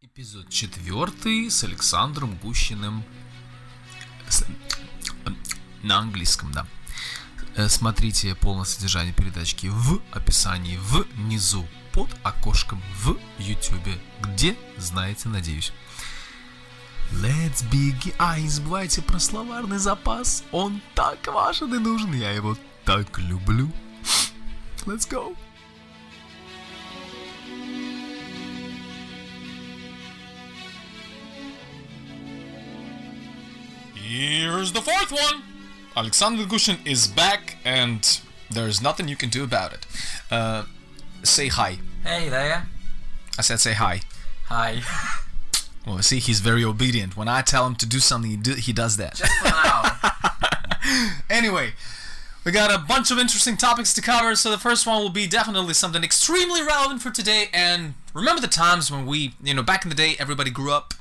Эпизод 4 с Александром Гущиным на английском, да. Смотрите полное содержание передачки в описании внизу под окошком в YouTube, где знаете, надеюсь. Let's begin. И не забывайте про словарный запас. Он так важен и нужен. Я его так люблю. Let's go. Here's the fourth one. Alexandr Gущин is back, and there's nothing you can do about it. Say hi. Hey there. I said say hi. Hi. Well, see, he's very obedient. When I tell him to do something, he does that. Just for now. Anyway, we got a bunch of interesting topics to cover, so the first one will be definitely something extremely relevant for today. And remember the times when we, back in the day, everybody grew up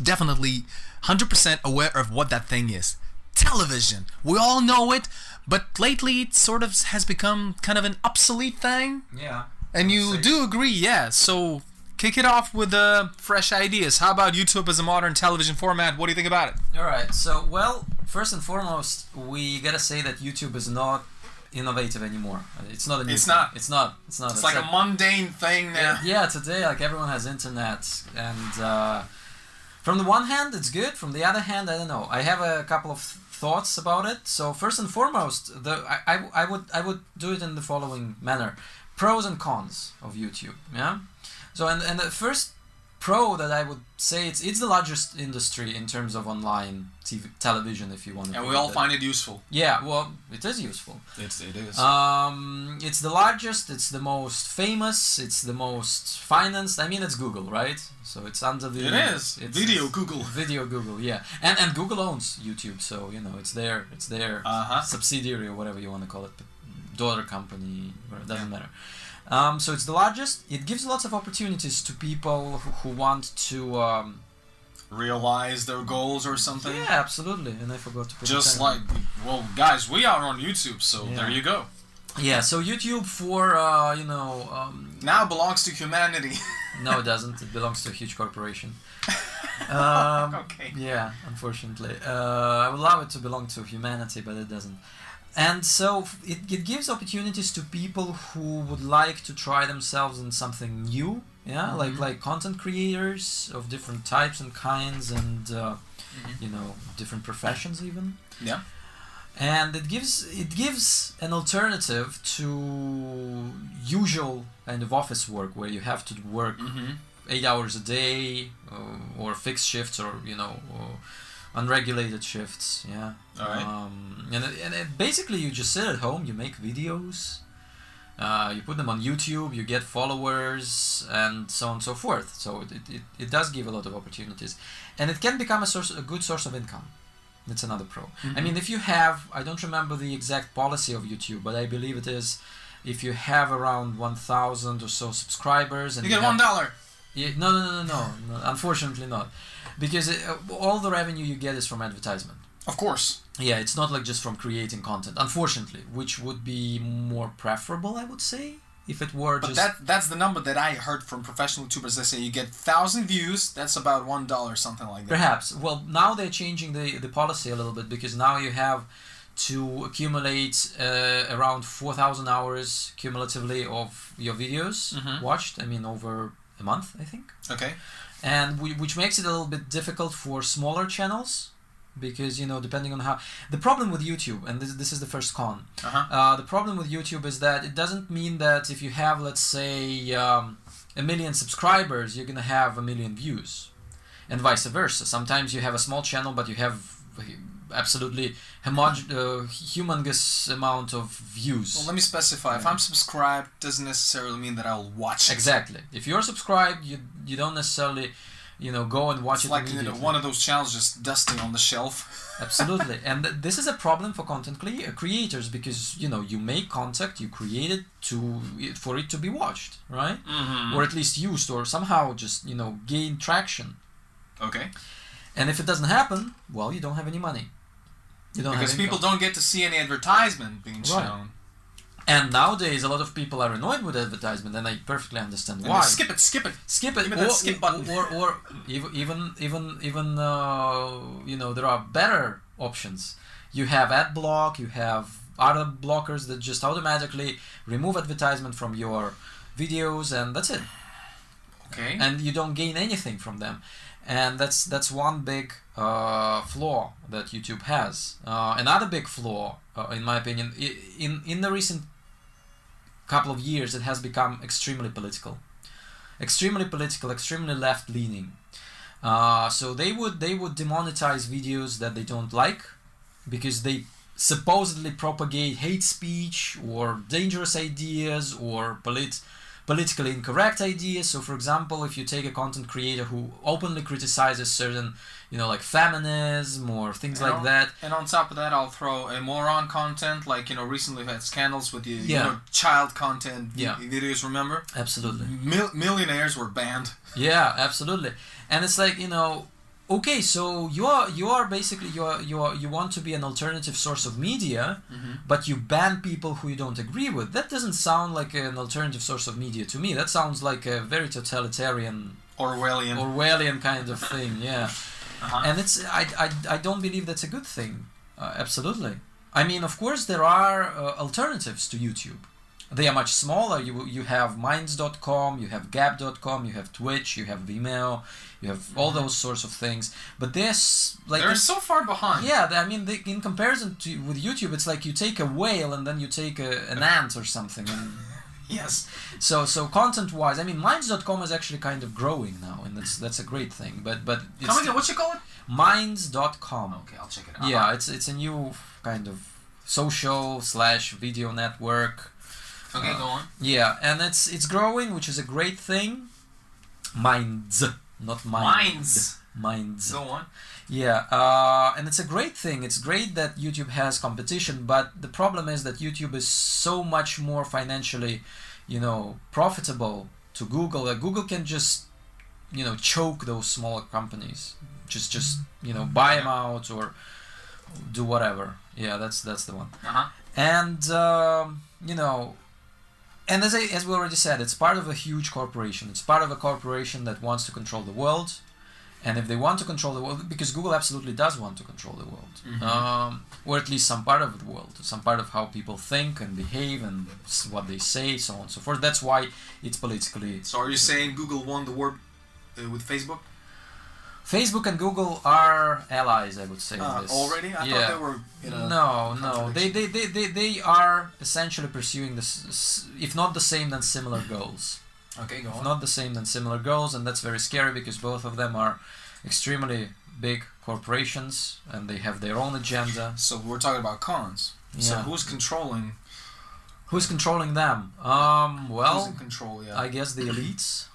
definitely 100% aware of what that thing is. Television. We all know it, but lately it sort of has become kind of an obsolete thing. Yeah. And you do agree, yeah. So kick it off with fresh ideas. How about YouTube as a modern television format? What do you think about it? Alright, so, well, first and foremost, we gotta say that YouTube is not innovative anymore. It's not a new thing. It's not. It's like a mundane thing now. Yeah, today, like, everyone has internet, and from the one hand, it's good. From the other hand, I don't know. I have a couple of thoughts about it. So first and foremost, I would do it in the following manner: pros and cons of YouTube. Yeah. So and the first pro that I would say it's the largest industry in terms of online television, if you want to. And we all find it useful. Yeah, well, it is useful. It is. It's the largest. It's the most famous. It's the most financed. I mean, it's Google, right? So it's under the. It is. Video Google. Video Google, yeah. And Google owns YouTube, so it's their subsidiary or whatever you want to call it, daughter company. It doesn't matter. So it's the largest. It gives lots of opportunities to people who want to realize their goals or something. Yeah, absolutely. And I forgot to put just like, well, guys, we are on YouTube, so there you go. Yeah, so YouTube for now belongs to humanity. No, it doesn't. It belongs to a huge corporation. Okay. Yeah, unfortunately. I would love it to belong to humanity, but it doesn't. And so it gives opportunities to people who would like to try themselves in something new, yeah, like content creators of different types and kinds, and different professions even. Yeah. And it gives an alternative to usual kind of office work where you have to work 8 hours a day or fixed shifts or unregulated shifts, yeah. All right. And basically you just sit at home, you make videos, you put them on YouTube, you get followers, and so on and so forth. So it does give a lot of opportunities, and it can become a good source of income. That's another pro. I mean, if you have, I don't remember the exact policy of YouTube, but I believe it is, if you have around 1,000 or so subscribers, and you get $1. Yeah, no, unfortunately not. Because all the revenue you get is from advertisement. Of course. Yeah, it's not like just from creating content, unfortunately, which would be more preferable, I would say, if it were just... But that's the number that I heard from professional YouTubers. They say you get 1,000 views, that's about $1, something like that. Perhaps. Well, now they're changing the policy a little bit, because now you have to accumulate around 4,000 hours cumulatively of your videos watched, I mean, over a month, I think. Okay. And which makes it a little bit difficult for smaller channels, because depending on how the problem with YouTube, and this is the first con. The problem with YouTube is that it doesn't mean that if you have, let's say, 1 million subscribers, you're gonna have 1 million views, and vice versa. Sometimes you have a small channel, but you have absolutely humongous amount of views. Well, let me specify. If I'm subscribed, doesn't necessarily mean that I'll watch it. Exactly. If you're subscribed, you don't necessarily, go and watch it immediately. It's like one of those channels just dusting on the shelf. Absolutely. And this is a problem for content creators, because you make content, you create it for it to be watched, right? Or at least used, or somehow just gain traction. Okay. And if it doesn't happen, well, you don't have any money. Because people don't get to see any advertisement being shown. And nowadays, a lot of people are annoyed with advertisement, and I perfectly understand why. Skip it. Skip it, Give me that skip button. or even there are better options. You have ad block, you have other blockers that just automatically remove advertisement from your videos, and that's it. Okay. And you don't gain anything from them, and that's one big flaw that YouTube has. Another big flaw, in my opinion, in the recent couple of years, it has become extremely political, extremely left-leaning. So they would demonetize videos that they don't like because they supposedly propagate hate speech or dangerous ideas or politically incorrect ideas. So for example, if you take a content creator who openly criticizes certain, like feminism or things like that. And on top of that, I'll throw a moron content, like, recently we've had scandals with the, child content videos, remember? Absolutely. Millionaires were banned. Yeah, absolutely. And it's like, okay, so you are basically you want to be an alternative source of media, but you ban people who you don't agree with. That doesn't sound like an alternative source of media to me. That sounds like a very totalitarian, Orwellian kind of thing. Yeah, and it's I don't believe that's a good thing. Absolutely. I mean, of course, there are alternatives to YouTube. They are much smaller. You have minds.com, you have gab.com, you have Twitch, you have Vimeo, you have all those sorts of things. But they're so far behind. Yeah, I mean, in comparison with YouTube, it's like you take a whale and then you take an ant or something. And yes. So content-wise, I mean, minds.com is actually kind of growing now, and that's a great thing. But it's Come again, what you call it? Minds.com. Okay, I'll check it out. Yeah, it's a new kind of social/video network. Okay, go on. Yeah, and it's growing, which is a great thing. Minds, not mind. Minds. Go on. Yeah, and it's a great thing. It's great that YouTube has competition, but the problem is that YouTube is so much more financially, profitable to Google. That Google can just, choke those smaller companies. Just buy them out or do whatever. Yeah, that's the one. And And as we already said, it's part of a huge corporation. It's part of a corporation that wants to control the world. And if they want to control the world, because Google absolutely does want to control the world, or at least some part of the world, some part of how people think and behave and what they say, so on and so forth. That's why it's politically... So are you saying Google won the war with Facebook? Facebook and Google are allies, I would say. Already? I thought they were... No. They are essentially pursuing this, if not the same, then similar goals. Okay, go on. If not the same, then similar goals, and that's very scary because both of them are extremely big corporations and they have their own agenda. So we're talking about cons. Yeah. So who's controlling? Who's controlling them? Who's in control? Yeah. I guess the elites,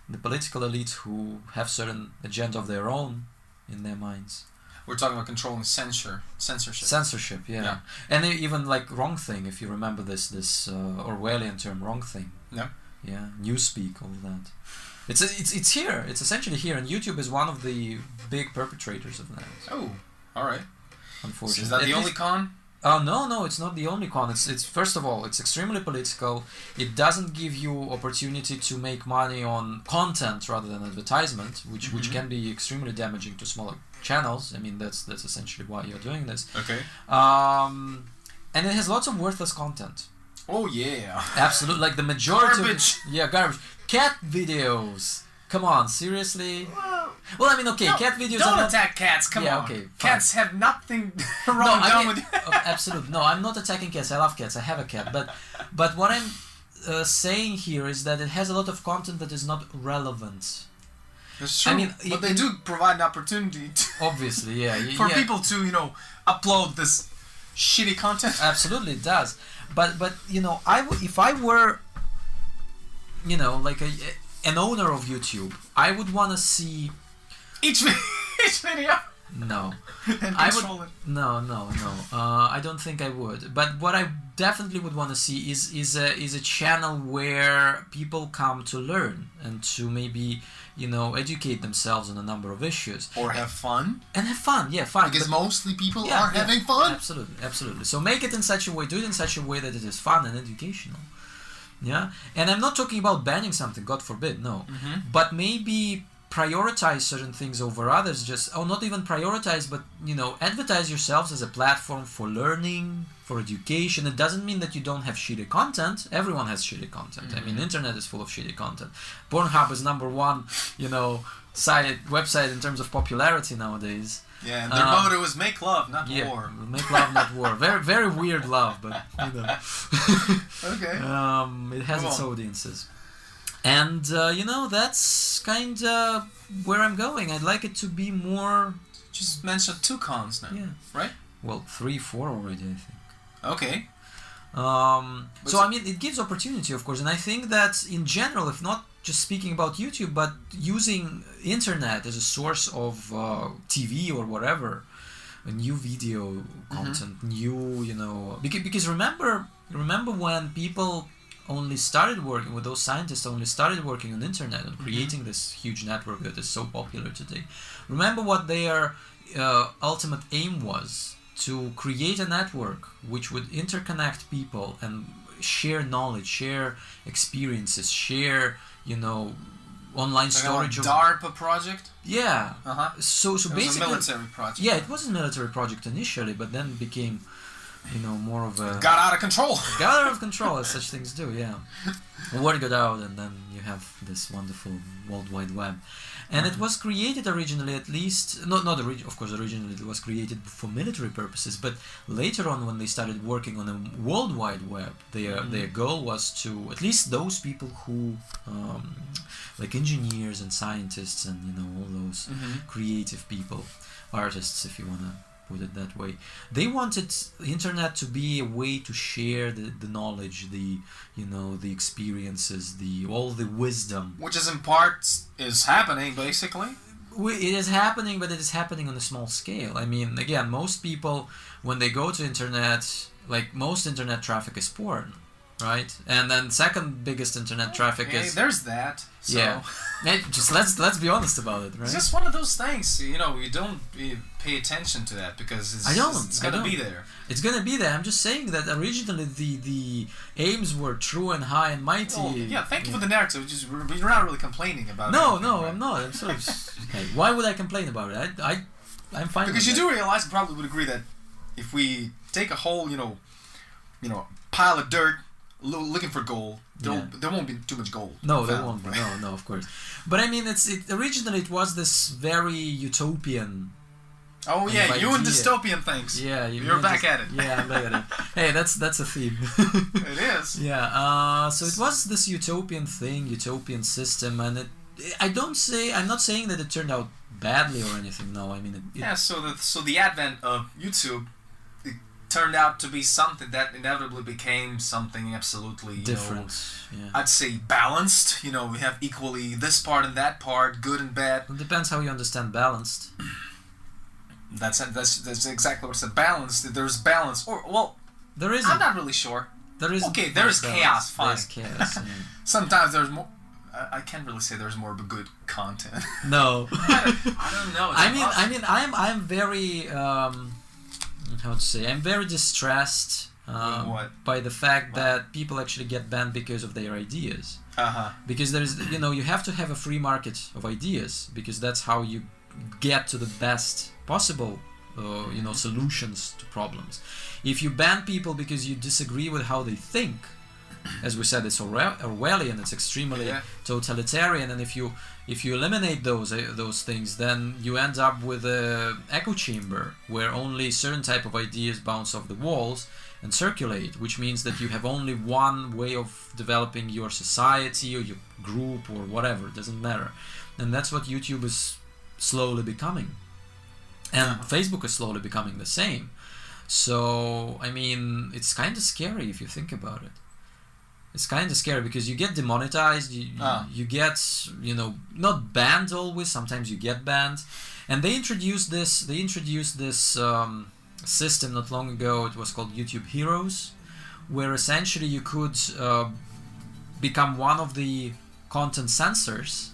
the political elites who have certain agenda of their own in their minds. We're talking about controlling censorship. Censorship, yeah. And even like wrong thing, if you remember this Orwellian term, wrong thing. Yeah. Yeah, newspeak, all that. It's here. It's essentially here, and YouTube is one of the big perpetrators of that. Oh, all right. Unfortunately, so is that the only con? No, it's not the only con. It's first of all, it's extremely political. It doesn't give you opportunity to make money on content rather than advertisement, which can be extremely damaging to smaller channels. I mean, that's essentially why you're doing this. Okay. And it has lots of worthless content. Oh yeah. Absolutely, like the majority garbage. Garbage. Cat videos. Come on, seriously? Well, I mean, okay, cat videos don't attack cats, come on. Okay, cats have nothing wrong with you. Absolutely. No, I'm not attacking cats. I love cats. I have a cat. But what I'm saying here is that it has a lot of content that is not relevant. That's true. I mean, but they do provide an opportunity obviously, for people to, upload this shitty content. Absolutely, it does. But if I were, like an owner of YouTube, I would want to see each video. No. and I control it. No. I don't think I would. But what I definitely would want to see is a channel where people come to learn and to maybe educate themselves on a number of issues Or have fun. and have fun. Yeah, fun. Because but mostly people are having fun. Absolutely. So make it in such a way, do it in such a way that it is fun and educational. Yeah, and I'm not talking about banning something, God forbid, no. But maybe prioritize certain things over others, not even prioritize, but advertise yourselves as a platform for learning, for education. It doesn't mean that you don't have shitty content. Everyone has shitty content. I mean, internet is full of shitty content. Pornhub is number one, website in terms of popularity nowadays. Yeah, and their motto was make love, not war. Make love, not war. Very, very weird love, but Okay. It has its audiences. And, that's kind of where I'm going. I'd like it to be more... Just mentioned 2 cons now, right? Well, 3, 4 already, I think. Okay. It gives opportunity, of course. And I think that, in general, if not just speaking about YouTube, but using internet as a source of TV or whatever, a new video content, because remember when people only started working with those scientists only started working on internet and creating this huge network that is so popular today. Remember what their ultimate aim was: to create a network which would interconnect people and share knowledge, share experiences, share online storage. Like a DARPA project. Yeah. So it basically, was a military project. Yeah, it was a military project initially, but then became more of a... Got out of control. Got out of control, as such things do, yeah. The word got out, and then you have this wonderful World Wide Web. And it was created originally, at least... Of course, originally it was created for military purposes, but later on, when they started working on a World Wide Web, their goal was to... At least those people who... like engineers and scientists and, all those creative people, artists, if you want to put it that way. They wanted the internet to be a way to share the knowledge, the experiences, all the wisdom. Which is in part is happening, basically. It is happening, but it is happening on a small scale. I mean, again, most people, when they go to internet, like most internet traffic is porn, right? And then second biggest internet traffic is... there's that. So. Yeah. Just let's be honest about it, right? It's just one of those things, you don't pay attention to that because it's going to be there. It's going to be there. I'm just saying that originally the aims were true and high and mighty. Oh, yeah, thank you for the narrative. You're not really complaining about it. No, I'm not. I'm sort of... Hey, why would I complain about it? I'm fine because you do realize, you probably would agree, that if we take a whole, pile of dirt looking for gold, there won't be too much gold. No, there won't be. No, of course. But I mean, originally it was this very utopian. Oh yeah, you and dystopian things. Yeah, you're back at it. Yeah, I'm back at it. Hey, that's a theme. It is. Yeah. So it was this utopian thing, utopian system, and I'm not saying that it turned out badly or anything. No, I mean So the advent of YouTube turned out to be something that inevitably became something absolutely different. I'd say balanced. We have equally this part and that part, good and bad. It depends how you understand balanced. That's exactly what's balanced. There's balance, there isn't. I'm not really sure. There is. Okay, there's chaos. Fine. There's chaos. Sometimes there's more. I can't really say there's more good content. No. I don't know. I'm very. I'm very distressed by the fact that people actually get banned because of their ideas. Because you have to have a free market of ideas, because that's how you get to the best possible, solutions to problems. If you ban people because you disagree with how they think, as we said, it's Orwellian, it's extremely totalitarian, and if you eliminate those things, then you end up with a echo chamber where only certain type of ideas bounce off the walls and circulate, which means that you have only one way of developing your society or your group or whatever, it doesn't matter. And that's what YouTube is slowly becoming. And Facebook is slowly becoming the same. So, I mean, it's kind of scary if you think about it. It's kind of scary because you get demonetized, you get, not banned always, sometimes you get banned. And they introduced this system not long ago. It was called YouTube Heroes, where essentially you could become one of the content censors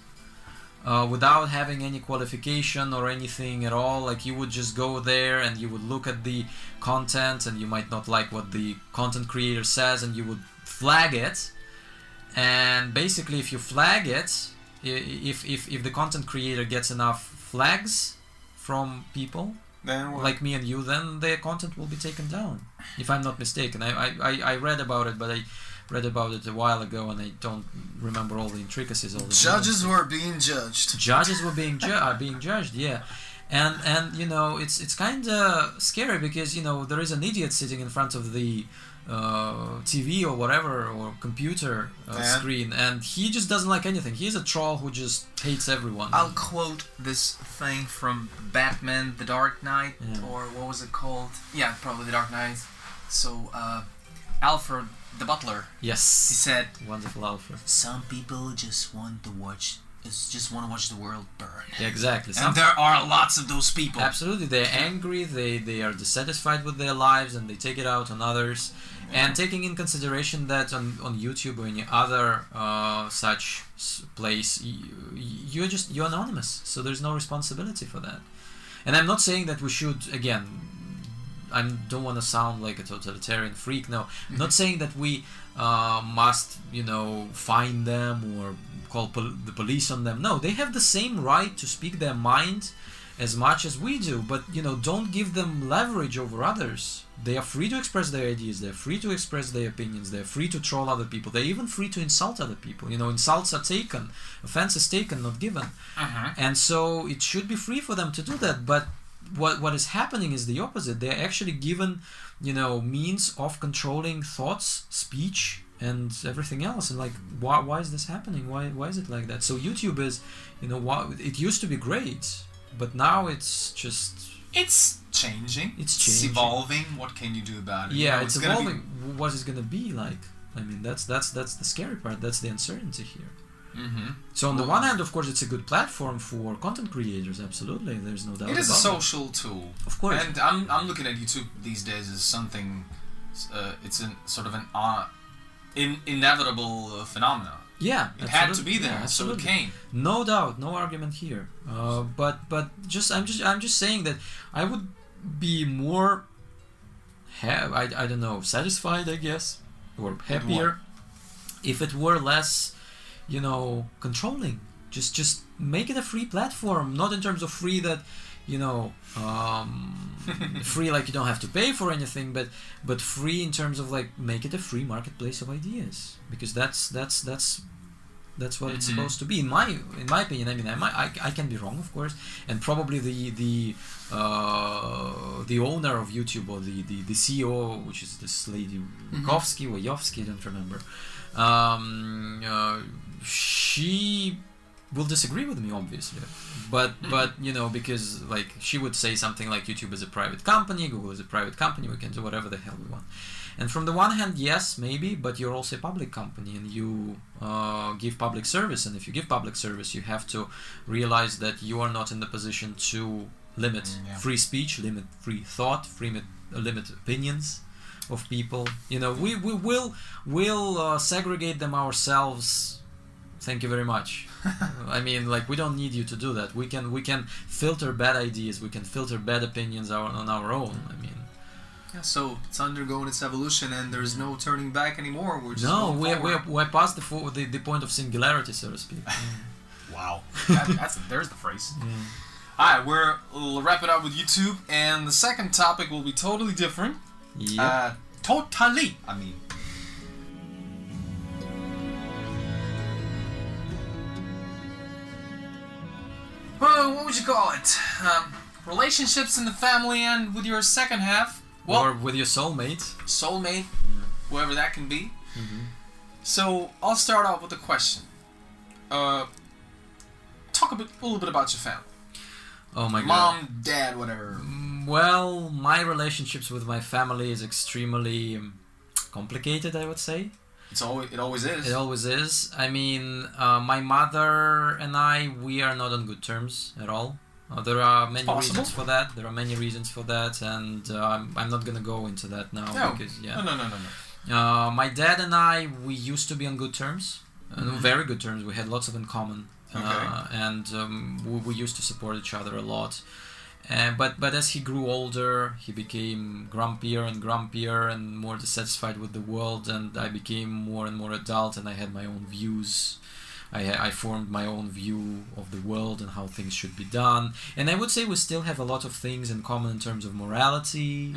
without having any qualification or anything at all. Like, you would just go there and you would look at the content, and you might not like what the content creator says, and you would flag it. And basically, if you flag it, if the content creator gets enough flags from people like me and you, then their content will be taken down, if I'm not mistaken. I read about it, but I read about it a while ago, and I don't remember all the intricacies. Judges were being judged. Judges were being judged, yeah. And it's kind of scary because there is an idiot sitting in front of the TV or whatever, or computer screen, and he just doesn't like anything. He's a troll who just hates everyone. I'll quote this thing from Batman: The Dark Knight, or what was it called? Yeah, probably The Dark Knight. So Alfred the Butler. Yes. He said, "Wonderful Alfred. Some people just want to watch the world burn." Yeah, exactly. And there are lots of those people. Absolutely, they're angry. They are dissatisfied with their lives, and they take it out on others. And taking in consideration that on YouTube or any other such place, you're anonymous, so there's no responsibility for that. And I'm not saying that we should, again, I don't want to sound like a totalitarian freak. No, I'm not saying that we must, fine them or call the police on them. No, they have the same right to speak their mind as much as we do, but don't give them leverage over others. They are free to express their ideas, they're free to express their opinions, they're free to troll other people, they're even free to insult other people. Insults are taken, offense is taken, not given. And so it should be free for them to do that, but what is happening is the opposite. They're actually given, means of controlling thoughts, speech, and everything else. And why is this happening? Why is it like that? So YouTube is, it used to be great, but now it's just... It's changing. It's evolving. What can you do about it? Yeah, it's evolving. What is going to be like? I mean, that's the scary part. That's the uncertainty here. So on the one hand, of course, it's a good platform for content creators. Absolutely, there's no doubt. It is a social tool, of course. And I'm looking at YouTube these days as something. It's sort of an inevitable phenomenon. Yeah, it had to be there, so it came. No doubt, no argument here. But I'm just saying that I would be more I don't know, satisfied, I guess, or happier if it were less, controlling. Just make it a free platform, not in terms of free that, free like you don't have to pay for anything, but free in terms of make it a free marketplace of ideas, because that's what it's supposed to be, in my opinion. I mean, I can be wrong, of course, and probably the owner of YouTube, or the CEO, which is this lady Wojcicki, I don't remember. She will disagree with me, obviously, but because she would say something like YouTube is a private company, Google is a private company, we can do whatever the hell we want. And from the one hand, yes, maybe, but you're also a public company, and you give public service, and if you give public service, you have to realize that you are not in the position to limit free speech, limit free thought, limit opinions of people. We will segregate them ourselves. Thank you very much. I mean, we don't need you to do that. We can filter bad ideas. We can filter bad opinions on our own. I mean. Yeah, so it's undergoing its evolution, and there's no turning back anymore. We're past the point of singularity, so to speak. Wow, there's the phrase. All right, we'll wrap it up with YouTube, and the second topic will be totally different. Yep. Totally, I mean. Well, what would you call it? Relationships in the family and with your second half. Well, or with your soulmate. Whoever that can be. So, I'll start off with a question. Talk a little bit about your family. Oh my God. Mom, dad, whatever. Well, my relationships with my family is extremely complicated, I would say. It always is. It always is. I mean, my mother and I, we are not on good terms at all. There are many reasons for that. There are many reasons for that, and I'm not gonna go into that now because No. My dad and I, we used to be on good terms, very good terms. We had lots of in common, and we used to support each other a lot. But as he grew older, he became grumpier and more dissatisfied with the world, and I became more and more adult, and I had my own views. I formed my own view of the world and how things should be done. And I would say we still have a lot of things in common in terms of morality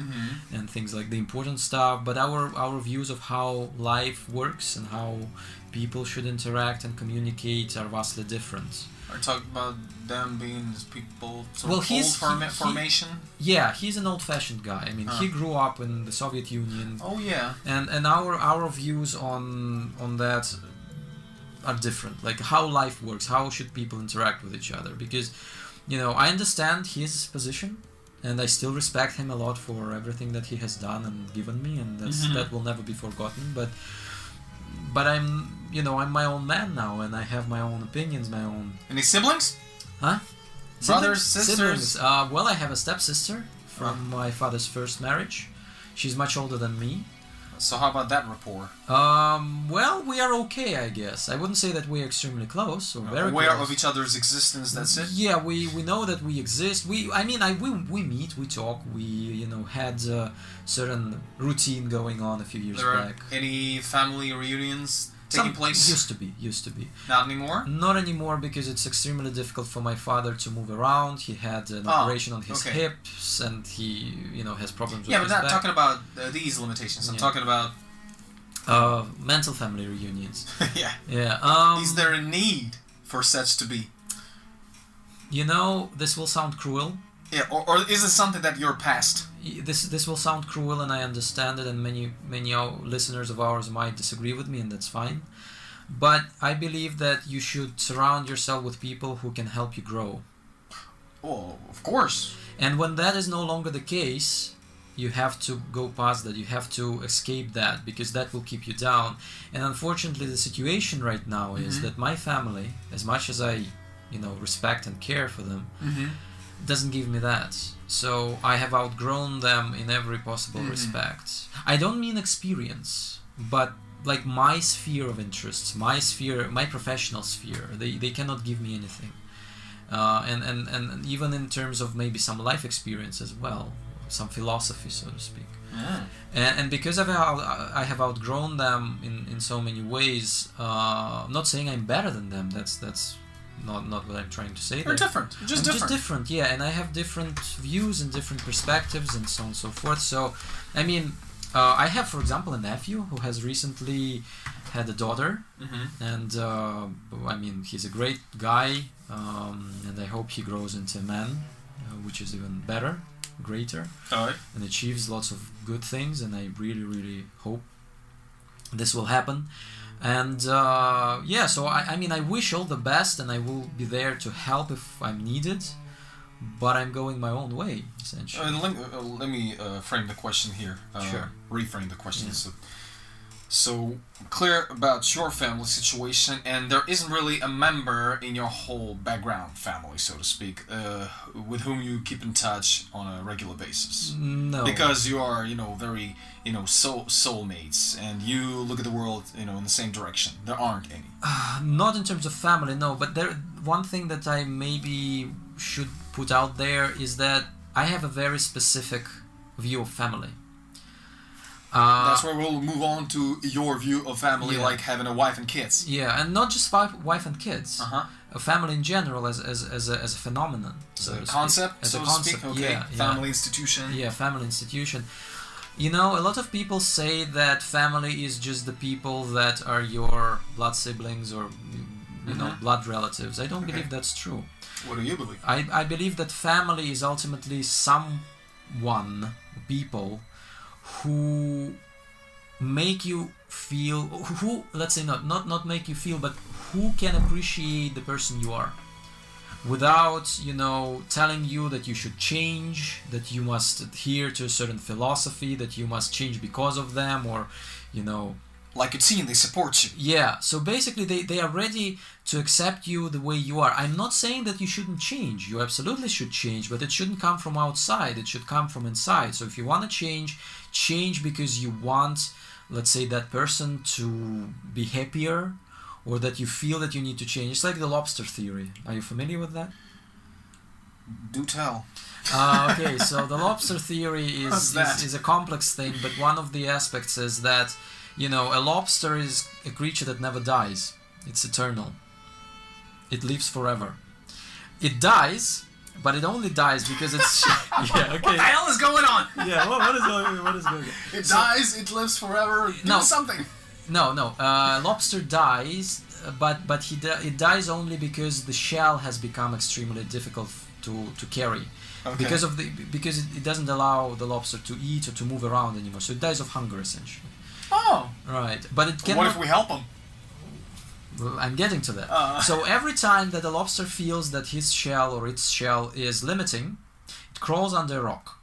and things like the important stuff, but our views of how life works and how people should interact and communicate are vastly different. Are you talking about them being people formation? Yeah, he's an old-fashioned guy. I mean, he grew up in the Soviet Union. Oh yeah. And our views on that are different. Like how life works, how should people interact with each other? Because, I understand his position, and I still respect him a lot for everything that he has done and given me, and that will never be forgotten. But I'm my own man now, and I have my own opinions, my own. Any siblings? Huh? Brothers, sisters? Well, I have a stepsister from my father's first marriage. She's much older than me. So how about that rapport? Well, we are okay, I guess. I wouldn't say that we're extremely close or very aware close. of each other's existence. That's it. Yeah, we know that we exist. We meet, we talk. We had a certain routine going on a few years back. Any family reunions taking place? Used to be. Not anymore? Not anymore, because it's extremely difficult for my father to move around. He had an operation on his hips, and he, has problems with his back. Yeah, but not talking about these limitations. I'm talking about mental family reunions. Yeah. Yeah. Is there a need for such to be? This will sound cruel. Yeah, or is it something that you're past? This will sound cruel, and I understand it, and many listeners of ours might disagree with me, and that's fine. But I believe that you should surround yourself with people who can help you grow. Oh, of course. And when that is no longer the case, you have to go past that. You have to escape that, because that will keep you down. And unfortunately, the situation right now is that my family, as much as I, respect and care for them, doesn't give me that. So I have outgrown them in every possible respect. I don't mean experience, but like my sphere of interests, my professional sphere, they cannot give me anything. And even in terms of maybe some life experience as well, some philosophy, so to speak. And because I have outgrown them in so many ways, not saying I'm better than them, that's not what I'm trying to say. You're different. Just different, yeah. And I have different views and different perspectives and so on and so forth. So, I mean, I have, for example, a nephew who has recently had a daughter. And, I mean, he's a great guy. And I hope he grows into a man, which is even better, greater. And achieves lots of good things. And I really, really hope this will happen. And so I mean, I wish all the best, and I will be there to help if I'm needed, but I'm going my own way, essentially. Let me frame the question here. Sure. Reframe the question. Yeah. So clear about your family situation, and there isn't really a member in your whole background family, so to speak, with whom you keep in touch on a regular basis. No. Because you are, very, soulmates, and you look at the world, in the same direction. There aren't any. Not in terms of family, no. But one thing that I maybe should put out there is that I have a very specific view of family. That's where we'll move on to your view of family, like having a wife and kids. Yeah, and not just wife and kids. A family in general as a phenomenon. So a concept, so to speak. Okay. Family institution. Yeah, family institution. A lot of people say that family is just the people that are your blood siblings or blood relatives. I don't believe that's true. What do you believe? I believe that family is ultimately people who make you feel, let's say not make you feel, but who can appreciate the person you are without, telling you that you should change, that you must adhere to a certain philosophy, that you must change because of them, or, like it's seen, they support you. Yeah, so basically they are ready to accept you the way you are. I'm not saying that you shouldn't change. You absolutely should change, but it shouldn't come from outside. It should come from inside. So if you want to change because you want, let's say, that person to be happier, or that you feel that you need to change. It's like the lobster theory. Are you familiar with that? Do tell. Okay, so the lobster theory is a complex thing, but one of the aspects is that, you know, a lobster is a creature that never dies. It's eternal. It lives forever. It dies, but it only dies because it's... yeah, okay. What the hell is going on? Yeah, what is going on? It dies, it lives forever, do something. No. Lobster dies, but it dies only because the shell has become extremely difficult to carry. Okay. Because it doesn't allow the lobster to eat or to move around anymore. So it dies of hunger, essentially. Oh. Right. But it can. What if we help him? Well, I'm getting to that. So every time that the lobster feels that his shell or its shell is limiting, it crawls under a rock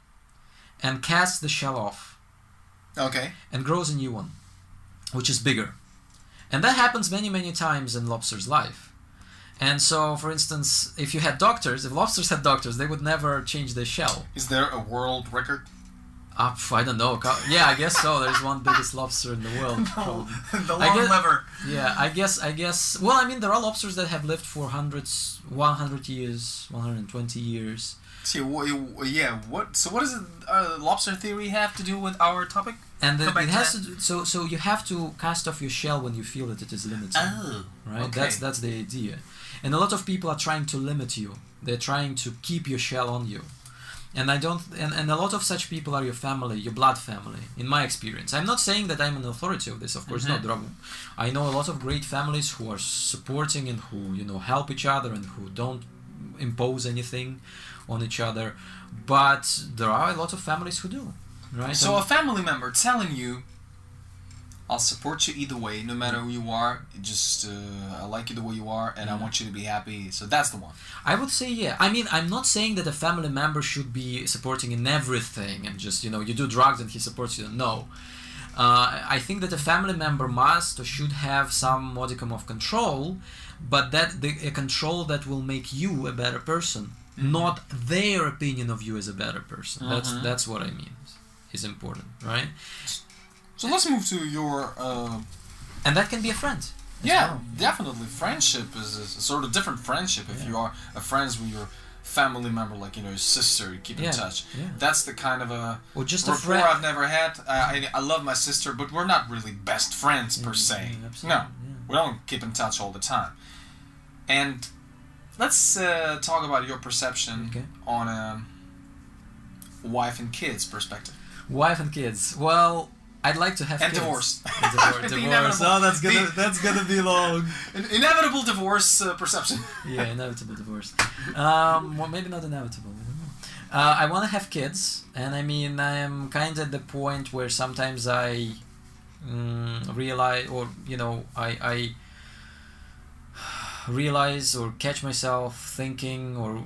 and casts the shell off. Okay. And grows a new one, which is bigger. And that happens many, many times in lobster's life. And so, for instance, if lobsters had doctors, they would never change their shell. Is there a world record? I don't know. Yeah, I guess so. There's one biggest lobster in the world. No, the long liver. Yeah, I guess. Well, I mean, there are lobsters that have lived for 100 years, 120 years. See, yeah. So what does lobster theory have to do with our topic? And it has to do, so you have to cast off your shell when you feel that it is limited. Oh, right. Okay. That's the idea. And a lot of people are trying to limit you. They're trying to keep your shell on you. And and a lot of such people are your family, your blood family, in my experience. I'm not saying that I'm an authority of this, of course not. I know a lot of great families who are supporting and who, you know, help each other and who don't impose anything on each other. But there are a lot of families who do, right? So a family member telling you, I'll support you either way, no matter who you are. Just I like you the way you are, and I want you to be happy. So that's the one. I would say, yeah. I mean, I'm not saying that a family member should be supporting in everything and just, you know, you do drugs and he supports you. No. I think that a family member must or should have some modicum of control, but a control that will make you a better person, not their opinion of you as a better person. That's what I mean. Is important, right? So let's move to your... And that can be a friend. Yeah, definitely. Friendship is a sort of different friendship. If you are friends with your family member, like, you know, your sister, you keep in touch. Yeah. That's the kind of a rapport I've never had. I love my sister, but we're not really best friends per se. No, we don't keep in touch all the time. And let's talk about your perception on a wife and kids perspective. Wife and kids. Well, I'd like to have kids. Divorce. Divorce. Oh, that's gonna be long. Inevitable divorce perception. Yeah, inevitable divorce. Well, maybe not inevitable. I don't know. I want to have kids, and I mean, I am kind of at the point where sometimes I realize, or you know, I realize or catch myself thinking or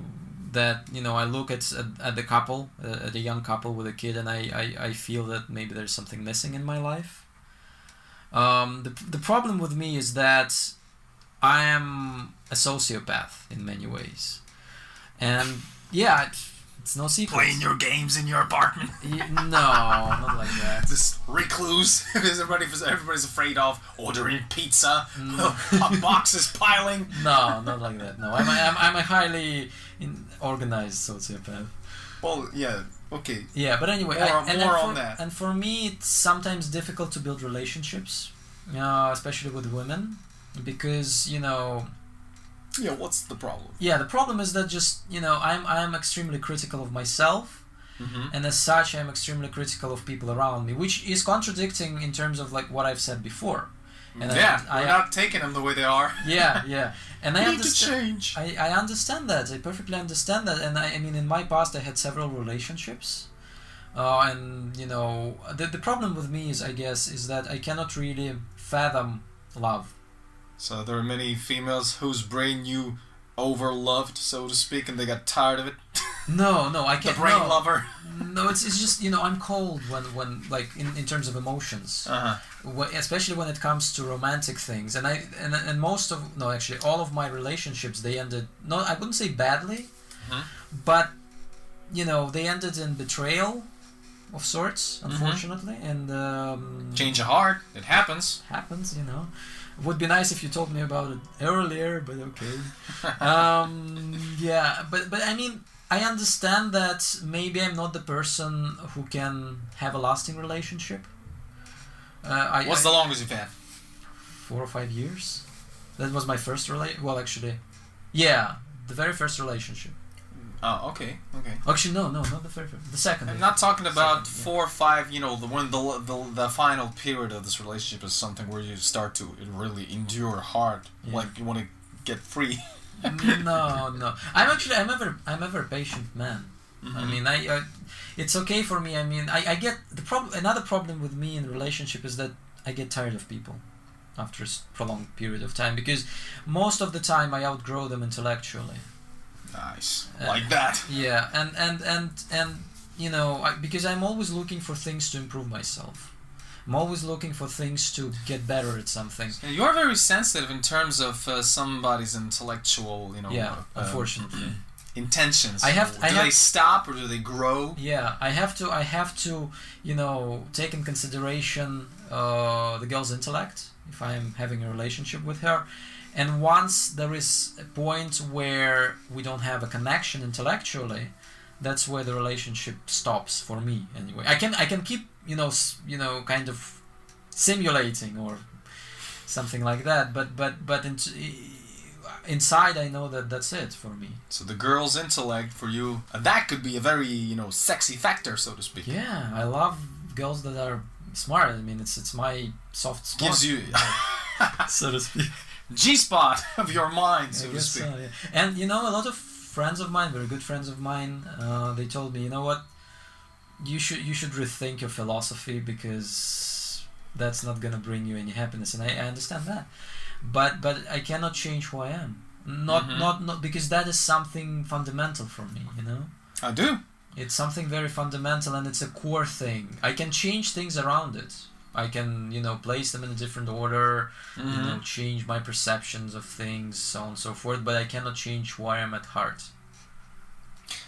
that, you know, I look at the couple, at a young couple with a kid, and I feel that maybe there's something missing in my life. The problem with me is that I am a sociopath in many ways. And yeah, it's no secret. Playing your games in your apartment. No, not like that. This recluse everybody's afraid of, ordering pizza, boxes piling. No, not like that. No, I'm a highly organized sociopath. Well, yeah, okay. Yeah, but anyway, more on that. And for me, it's sometimes difficult to build relationships, especially with women, because, you know. Yeah, what's the problem? Yeah, the problem is that just, you know, I'm extremely critical of myself, and as such, I'm extremely critical of people around me, which is contradicting in terms of like what I've said before. And we're not taking them the way they are. Yeah. And I understand. Need to change. I understand that. I perfectly understand that. And I mean, in my past, I had several relationships. And, you know, the problem with me is, I guess, is that I cannot really fathom love. So there are many females whose brain you over-loved, so to speak, and they got tired of it? No, I The can't. brain no. lover. No, it's just I'm cold when like in terms of emotions, especially when it comes to romantic things, and most of no actually all of my relationships they ended I wouldn't say badly, but they ended in betrayal of sorts, unfortunately, and Change of heart, it happens. happens. It would be nice if you told me about it earlier, but okay. Yeah, but I mean. I understand that maybe I'm not the person who can have a lasting relationship. What's the longest you've had? 4 or 5 years. That was my first well, actually, yeah, the very first relationship. Oh, okay. Actually, no, not the very first. The second. I'm not talking about 4 or 5. When the final period of this relationship is something where you start to really endure hard, like you want to get free. No. I'm a very patient man. I mean, it's okay for me. I mean, I get the problem. Another problem with me in a relationship is that I get tired of people after a prolonged period of time because most of the time I outgrow them intellectually. Nice, like that. Yeah, and because I'm always looking for things to improve myself. I'm always looking for things to get better at something. You're very sensitive in terms of somebody's intellectual, unfortunately, intentions. Do they stop or do they grow? Yeah, I have to, take in consideration the girl's intellect if I'm having a relationship with her. And once there is a point where we don't have a connection intellectually, that's where the relationship stops for me. Anyway, I can keep kind of simulating or something like that, but inside I know that that's it for me. So the girl's intellect for you, that could be a very sexy factor, so to speak. Yeah, I love girls that are smart. I mean, it's my soft spot. Gives you, so to speak, G-spot of your mind, so to speak. So, yeah. And a lot of friends of mine, very good friends of mine, they told me, what, you should rethink your philosophy because that's not gonna bring you any happiness, and I understand that, but I cannot change who I am. Not because that is something fundamental for me. I do. It's something very fundamental, and it's a core thing. I can change things around it. I can, place them in a different order, change my perceptions of things, so on and so forth, but I cannot change who I am at heart.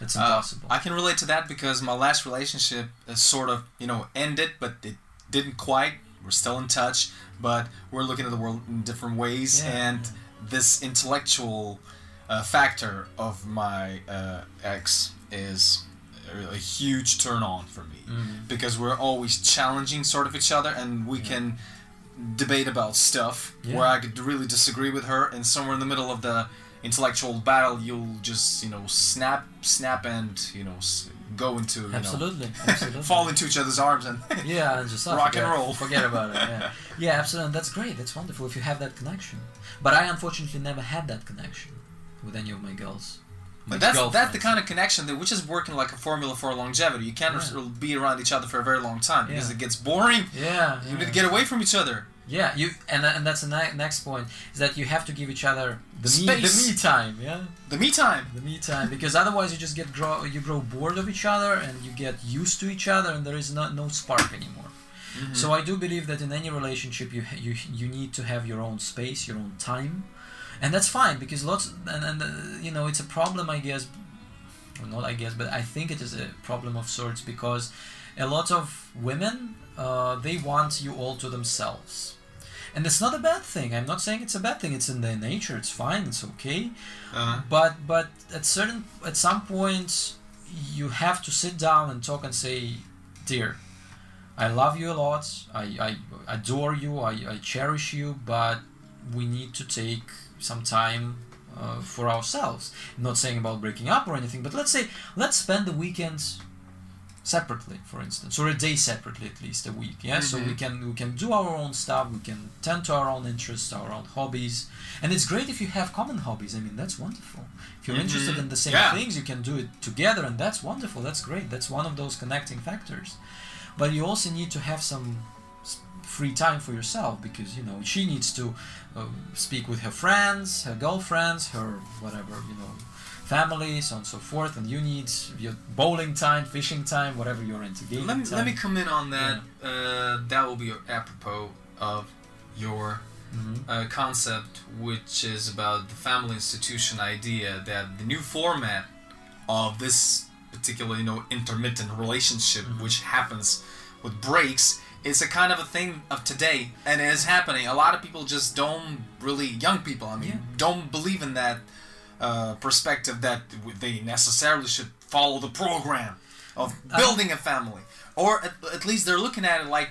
It's impossible. I can relate to that because my last relationship sort of, ended, but it didn't quite. We're still in touch, but we're looking at the world in different ways, this intellectual factor of my ex is a huge turn on for me because we're always challenging sort of each other, and we can debate about stuff where I could really disagree with her, and somewhere in the middle of the intellectual battle you'll just snap and go into absolutely fall into each other's arms and and just rock and roll. Forget about it. Yeah, absolutely. And that's great. That's wonderful if you have that connection. But I unfortunately never had that connection with any of my girls. But that's the kind of connection which is working like a formula for longevity. You can't be around each other for a very long time because it gets boring. You need to get away from each other. Yeah, and that's the next point is that you have to give each other the me time. The me time. The me time, because otherwise you just grow bored of each other, and you get used to each other, and there is no spark anymore. So I do believe that in any relationship you need to have your own space, your own time. And that's fine, because it's a problem, I guess, or not I guess, but I think it is a problem of sorts, because a lot of women, they want you all to themselves. And it's not a bad thing. I'm not saying it's a bad thing. It's in their nature. It's fine. It's okay. But at some point, you have to sit down and talk and say, dear, I love you a lot. I adore you. I cherish you. But we need to take some time for ourselves. I'm not saying about breaking up or anything, but let's spend the weekends separately, for instance, or a day separately, at least a week. So we can do our own stuff. We can tend to our own interests, our own hobbies, and it's great if you have common hobbies. I mean, that's wonderful. If you're interested in the same things, you can do it together, and that's wonderful. That's great. That's one of those connecting factors. But you also need to have some free time for yourself, because she needs to speak with her friends, her girlfriends, her whatever, family, so on and so forth, and you need your bowling time, fishing time, whatever you're into. Let me come in on that. Yeah. That will be apropos of your concept, which is about the family institution idea, that the new format of this particular, intermittent relationship, which happens with breaks, is a kind of a thing of today, and it is happening. A lot of people just don't really, young people, don't believe in that perspective that they necessarily should follow the program of building a family, or at least they're looking at it like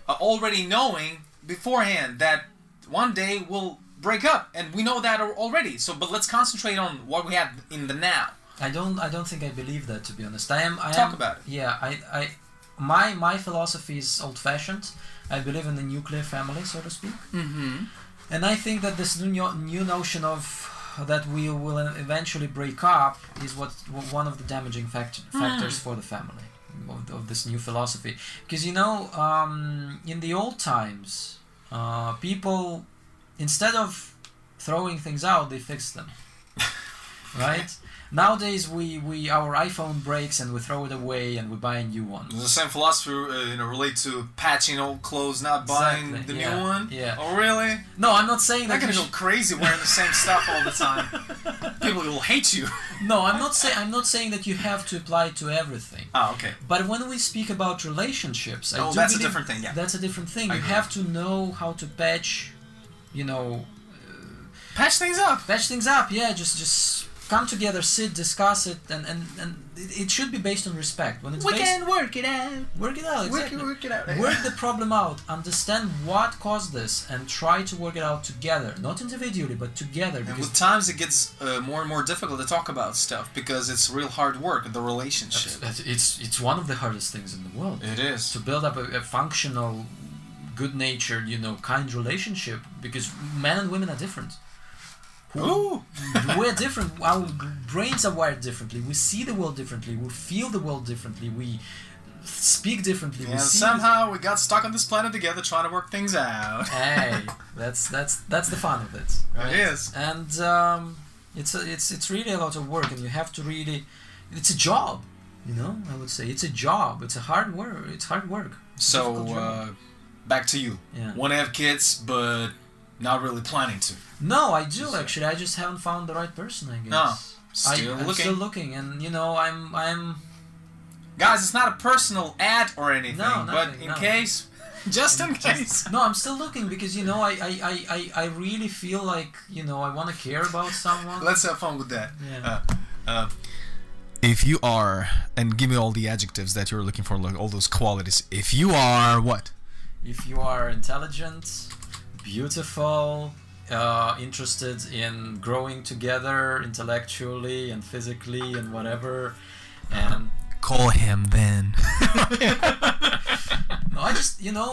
already knowing beforehand that one day we'll break up, and we know that already. So, but let's concentrate on what we have in the now. I don't think I believe that, to be honest. Talk about it. Yeah, my philosophy is old-fashioned. I believe in the nuclear family, so to speak. Mm-hmm. And I think that this new notion of that we will eventually break up is one of the damaging factors for the family of this new philosophy. Because in the old times, people, instead of throwing things out, they fixed them. Right? Nowadays, our iPhone breaks and we throw it away and we buy a new one. The same philosophy, relate to patching old clothes, not buying the new one. Yeah. Oh, really? No, I'm not saying that. I'm gonna go crazy wearing the same stuff all the time. People will hate you. No, I'm not saying that you have to apply it to everything. Oh, okay. But when we speak about relationships, that's a different thing. Yeah. That's a different thing. You have to know how to patch, patch things up. Patch things up. Yeah, just come together, sit, discuss it, and it should be based on respect. When it's we can work it out. Work it out, exactly. Work it out. Work the problem out, understand what caused this, and try to work it out together. Not individually, but together. And with times it gets more and more difficult to talk about stuff, because it's real hard work, the relationship. It's one of the hardest things in the world. It is. To build up a functional, good-natured, kind relationship, because men and women are different. We're different. Our brains are wired differently. We see the world differently. We feel the world differently. We speak differently. And somehow we got stuck on this planet together trying to work things out. Hey, that's the fun of it. Right? It is. And it's really a lot of work, and you have to really. It's a job. I would say it's a job. It's a hard work. It's hard work. So back to you. Yeah. Want to have kids, but not really planning to. No, I do actually. I just haven't found the right person, I guess. No, I'm still looking, and I'm. Guys, it's not a personal ad or anything, nothing, but in case, just in case. No, I'm still looking because I really feel like I want to care about someone. Let's have fun with that. Yeah. If you are, and give me all the adjectives that you're looking for, like all those qualities. If you are what? If you are intelligent, beautiful, interested in growing together intellectually and physically and whatever, and call him then. No,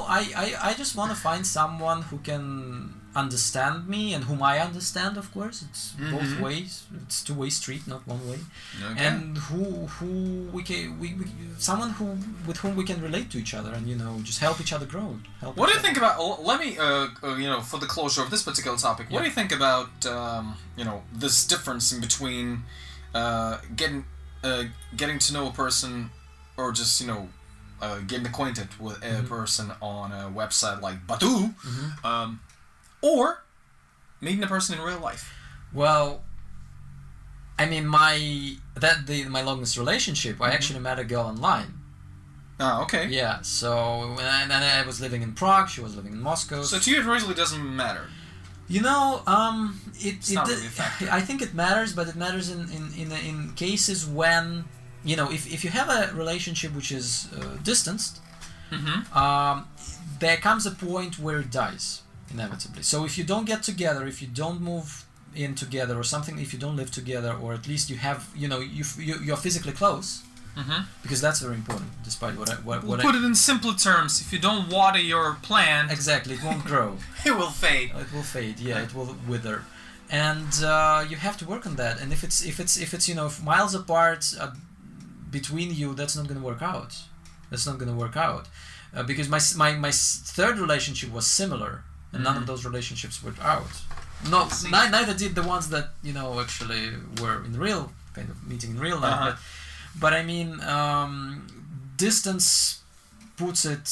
I just want to find someone who can understand me and whom I understand. Of course, it's both ways. It's two-way street, not one way. Okay. And someone with whom we can relate to each other and just help each other grow. What do you think about? Let me for the closure of this particular topic. What do you think about this difference in between getting to know a person, or just getting acquainted with a person on a website like Badu, or meeting a person in real life? Well, I mean, my longest relationship, I actually met a girl online. Oh, okay. Yeah, so and I was living in Prague, she was living in Moscow. So to you, it really doesn't matter. It's not really a factor. I think it matters, but it matters in cases when if you have a relationship which is distanced, there comes a point where it dies inevitably. So if you don't get together, if you don't move in together or something, if you don't live together, or at least you have you're physically close, because that's very important. Despite what put it in simpler terms, if you don't water your plant, exactly, it won't grow. It will fade. It will fade. Yeah, it will wither, and you have to work on that. And if it's miles apart between you, that's not going to work out. because my third relationship was similar, and none of those relationships worked out. No, neither did the ones that actually were in real kind of meeting in real life. But I mean, distance puts it,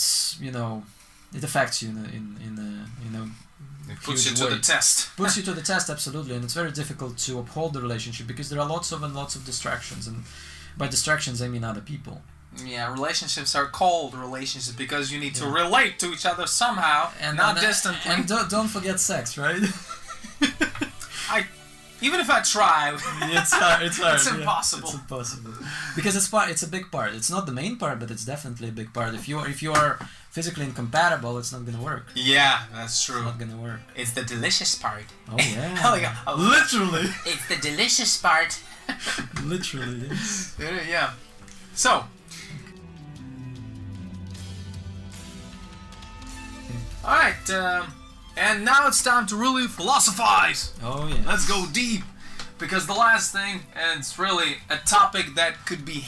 it affects you in a it puts you to the test. Puts you to the test, absolutely, and it's very difficult to uphold the relationship because there are lots of distractions, and by distractions I mean other people. Yeah, relationships are called relationships because you need to relate to each other somehow, and not distantly. And don't forget sex, right? Even if I try, it's hard. It's impossible. It's impossible because it's a big part. It's not the main part, but it's definitely a big part. If you are physically incompatible, it's not gonna work. Yeah, that's true. It's not gonna work. It's the delicious part. Oh yeah. Literally. It's the delicious part. Literally, yes. Yeah. So. All right. And now it's time to really philosophize. Oh yeah. Let's go deep. Because the last thing, and it's really a topic that could be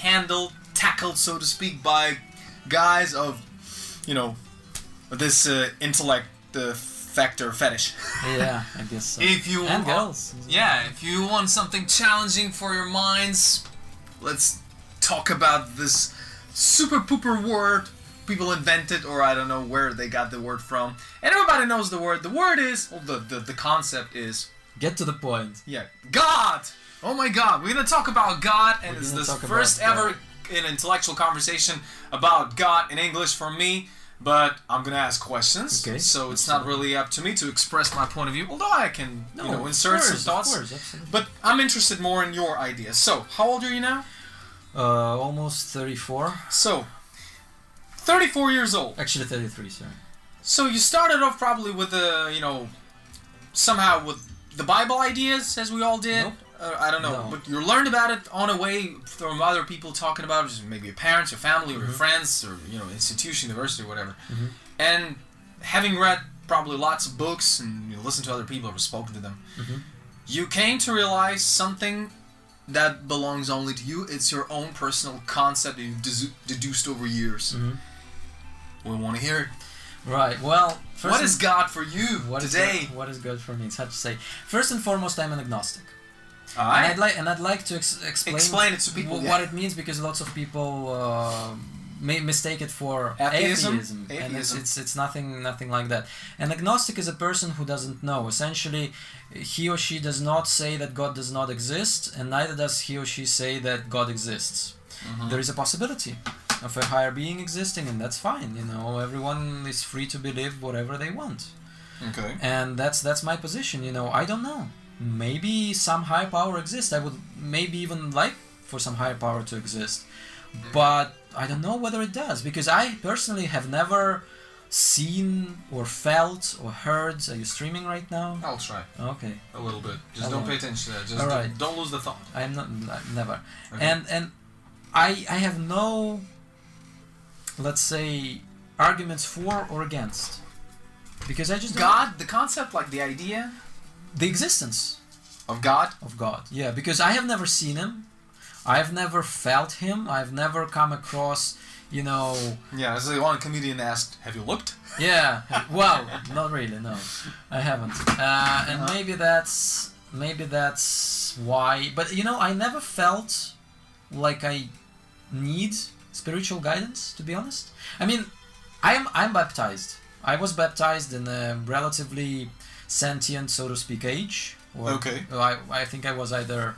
tackled, so to speak, by guys of, this intellect factor fetish. Yeah, I guess so. And girls. Yeah, if you want something challenging for your minds, let's talk about this super pooper word people invented, or I don't know where they got the word from. And everybody knows the word. The word is, the concept is... Get to the point. Yeah. God! Oh my God, we're gonna talk about God, and it's the first ever intellectual conversation about God in English for me, but I'm gonna ask questions, so it's not really up to me to express my point of view, although I can, insert some thoughts. Of course, absolutely. But I'm interested more in your ideas. So, how old are you now? Almost 34. So, 34 years old. Actually 33, sorry. So you started off probably with somehow with the Bible ideas, as we all did. Nope. I don't know, but you learned about it on a way from other people talking about it, maybe your parents, your family, or your friends, or institution, university, or whatever. And having read probably lots of books and listened to other people or spoken to them, you came to realize something that belongs only to you. It's your own personal concept that you've deduced over years. We want to hear it. Right. Well, what is God for you today? What is God for me? It's hard to say. First and foremost, I'm an agnostic. And I'd like to explain it to people what it means, because lots of people may mistake it for atheism. And it's nothing like that. An agnostic is a person who doesn't know. Essentially, he or she does not say that God does not exist, and neither does he or she say that God exists. There is a possibility of a higher being existing, and that's fine. Everyone is free to believe whatever they want. Okay. And that's my position. I don't know. Maybe some higher power exists. I would maybe even like for some higher power to exist, but I don't know whether it does, because I personally have never seen or felt or heard. Are you streaming right now? I'll try. Okay. A little bit. Just don't pay attention to that. Just don't lose the thought. I'm not. Never. Okay. And I have no, let's say, arguments for or against, because I just God, the concept, like the idea, the existence of God. Yeah, because I have never seen him. I've never felt him. I've never come across, Yeah, as the one comedian asked, have you looked? Yeah, well, not really, no. I haven't. And maybe that's why. But, I never felt like I need spiritual guidance, to be honest. I mean, I'm baptized. I was baptized in a relatively sentient, so to speak, age. Okay. I think I was either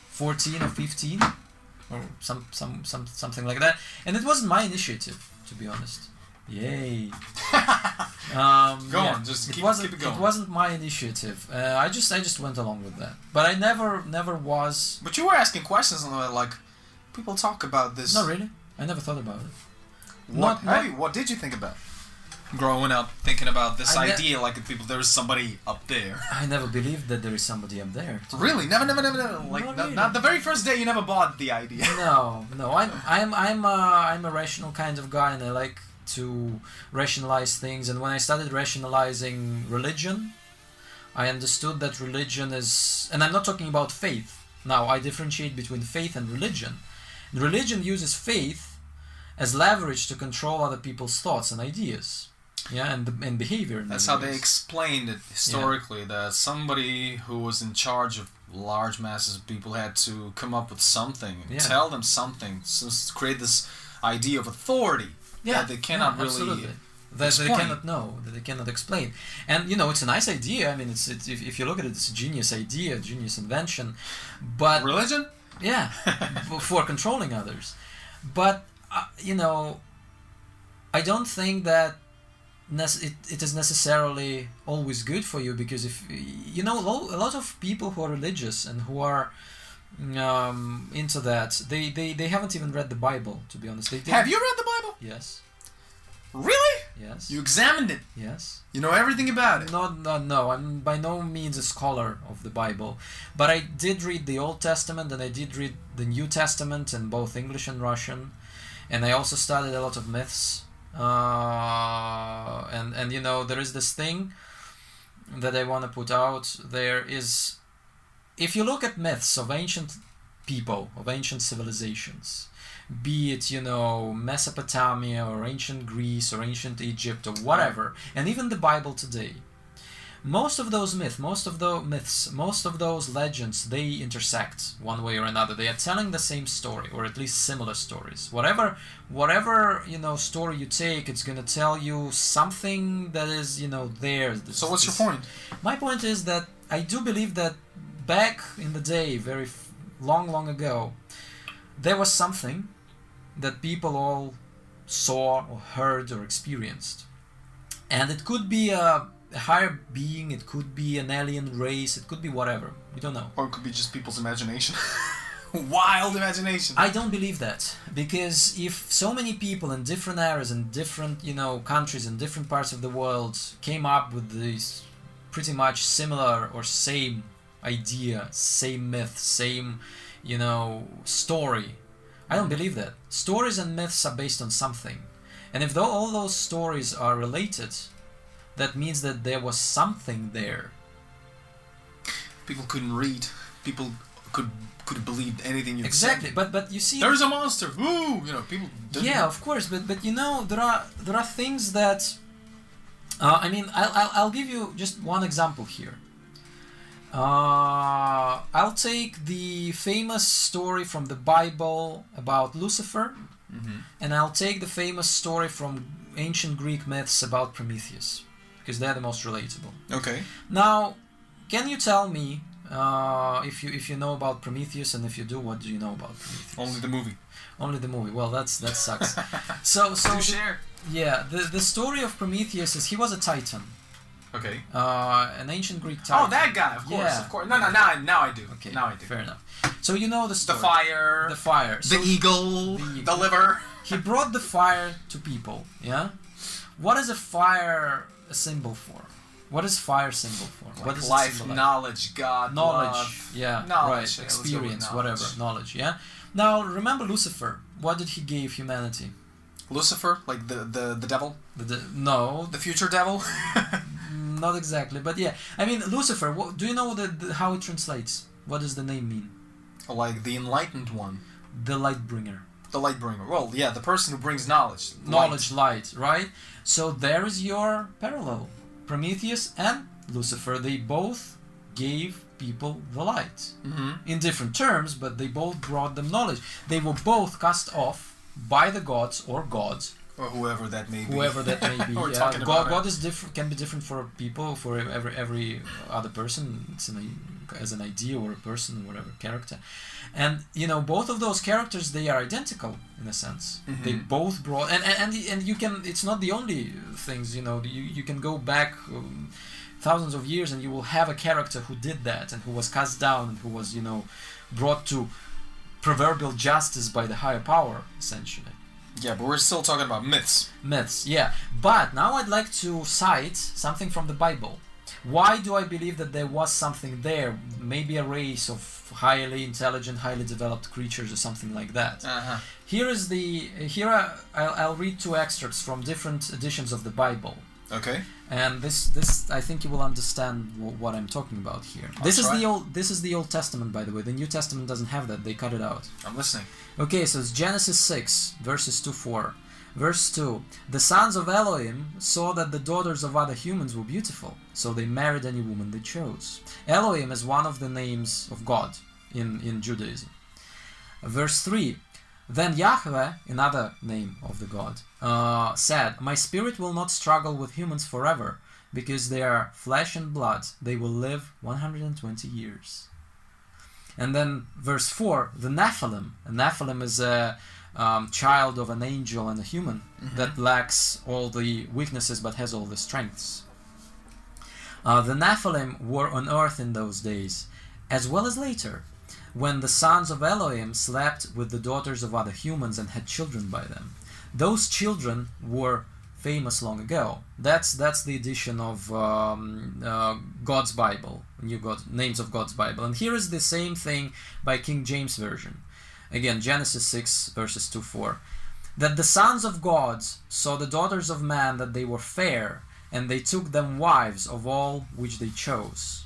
14 or 15, or something like that, and it wasn't my initiative, to be honest. Yay. Go on, just keep it going. It wasn't my initiative. I just went along with that, but I never was. But you were asking questions on like people talk about this. Not really. I never thought about it. What did you think about growing up, thinking about this idea, like there is somebody up there? I never believed that there is somebody up there. Really? Never. Like not the very first day you never bought the idea. No. I'm a rational kind of guy, and I like to rationalize things. And when I started rationalizing religion, I understood that religion is, and I'm not talking about faith. Now, I differentiate between faith and religion. Religion uses faith as leverage to control other people's thoughts and ideas, and behavior. That's how they explained it historically, that somebody who was in charge of large masses of people had to come up with something, tell them something, so create this idea of authority that they cannot really that they cannot know, that they cannot explain. And it's a nice idea. I mean, it's if you look at it, it's a genius idea, genius invention. But religion, for controlling others. But I don't think that it is necessarily always good for you, because if a lot of people who are religious and who are into that, they haven't even read the Bible, to be honest. Have you read the Bible? Yes. Really? Yes. You examined it? Yes. You know everything about it? No. I'm by no means a scholar of the Bible, but I did read the Old Testament and I did read the New Testament in both English and Russian, and I also studied a lot of myths. And there is this thing that I want to put out. There is, if you look at myths of ancient people, of ancient civilizations, be it Mesopotamia or ancient Greece or ancient Egypt or whatever, and even the Bible today, most of those myths, most of those legends, they intersect one way or another. They are telling the same story, or at least similar stories. Whatever story you take, it's going to tell you something that is there. So what's your point? My point is that I do believe that back in the day, very long ago, there was something that people all saw or heard or experienced, and it could be a higher being, it could be an alien race, it could be whatever, we don't know. Or it could be just people's imagination. Wild imagination. I don't believe that, because if so many people in different eras and different countries in different parts of the world came up with these pretty much similar or same idea, same myth, same story, I don't believe that. Stories and myths are based on something, and if all those stories are related, that means that there was something there. People couldn't read. People could believe anything you said. Exactly, but you see, there's a monster. Ooh, people. Yeah, of course, but there are things that. I'll give you just one example here. I'll take the famous story from the Bible about Lucifer, and I'll take the famous story from ancient Greek myths about Prometheus, because they're the most relatable. Okay. Now, can you tell me if you know about Prometheus, and if you do, what do you know about Prometheus? Only the movie. Only the movie. Well, that sucks. so share. Yeah, the story of Prometheus is he was a titan. Okay. An ancient Greek titan. Oh, that guy, of course, of course. No, now I do. Okay. Now I do. Fair enough. So you know the story. The fire. So the eagle. The liver. He brought the fire to people. Yeah. What is a fire a symbol for? What is fire symbol for? Like what is life, knowledge, God, knowledge. Love. Yeah. Knowledge. Right. Experience. Whatever. Knowledge. Yeah. Now remember Lucifer. What did he give humanity? Lucifer, like the devil. No. The future devil. Not exactly, but yeah. I mean, Lucifer. Do you know how it translates? What does the name mean? Like the enlightened one. The light bringer. The light bringer. Well, yeah, the person who brings knowledge. Knowledge, light, right? So there is your parallel. Prometheus and Lucifer, they both gave people the light. In different terms, but they both brought them knowledge. They were both cast off by the gods or gods. Or whoever that may be. God is different. Can be different for people, for every other person. It's as an idea or a person or whatever character, and both of those characters, they are identical in a sense. They both brought and you can. It's not the only things. You can go back thousands of years and you will have a character who did that and who was cast down and who was brought to proverbial justice by the higher power, essentially. Yeah, but we're still talking about myths. Myths, yeah. But now I'd like to cite something from the Bible. Why do I believe that there was something there? Maybe a race of highly intelligent, highly developed creatures or something like that. I'll read two excerpts from different editions of the Bible. Okay. And this I think you will understand what I'm talking about here. This is the Old Testament, by the way. The New Testament doesn't have that. They cut it out. I'm listening. Okay, so it's Genesis 6, verses 2-4. Verse 2. The sons of Elohim saw that the daughters of other humans were beautiful, so they married any woman they chose. Elohim is one of the names of God in Judaism. Verse 3. Then Yahweh, another name of the God, said, My spirit will not struggle with humans forever, because they are flesh and blood. They will live 120 years. And then verse 4, the Nephilim. A Nephilim is a child of an angel and a human that lacks all the weaknesses but has all the strengths. The Nephilim were on earth in those days, as well as later, when the sons of Elohim slept with the daughters of other humans and had children by them. Those children were famous long ago. That's the edition of God's Bible, Names of God's Bible. And here is the same thing by King James Version. Again, Genesis 6, verses 2-4. That the sons of God saw the daughters of man that they were fair, and they took them wives of all which they chose.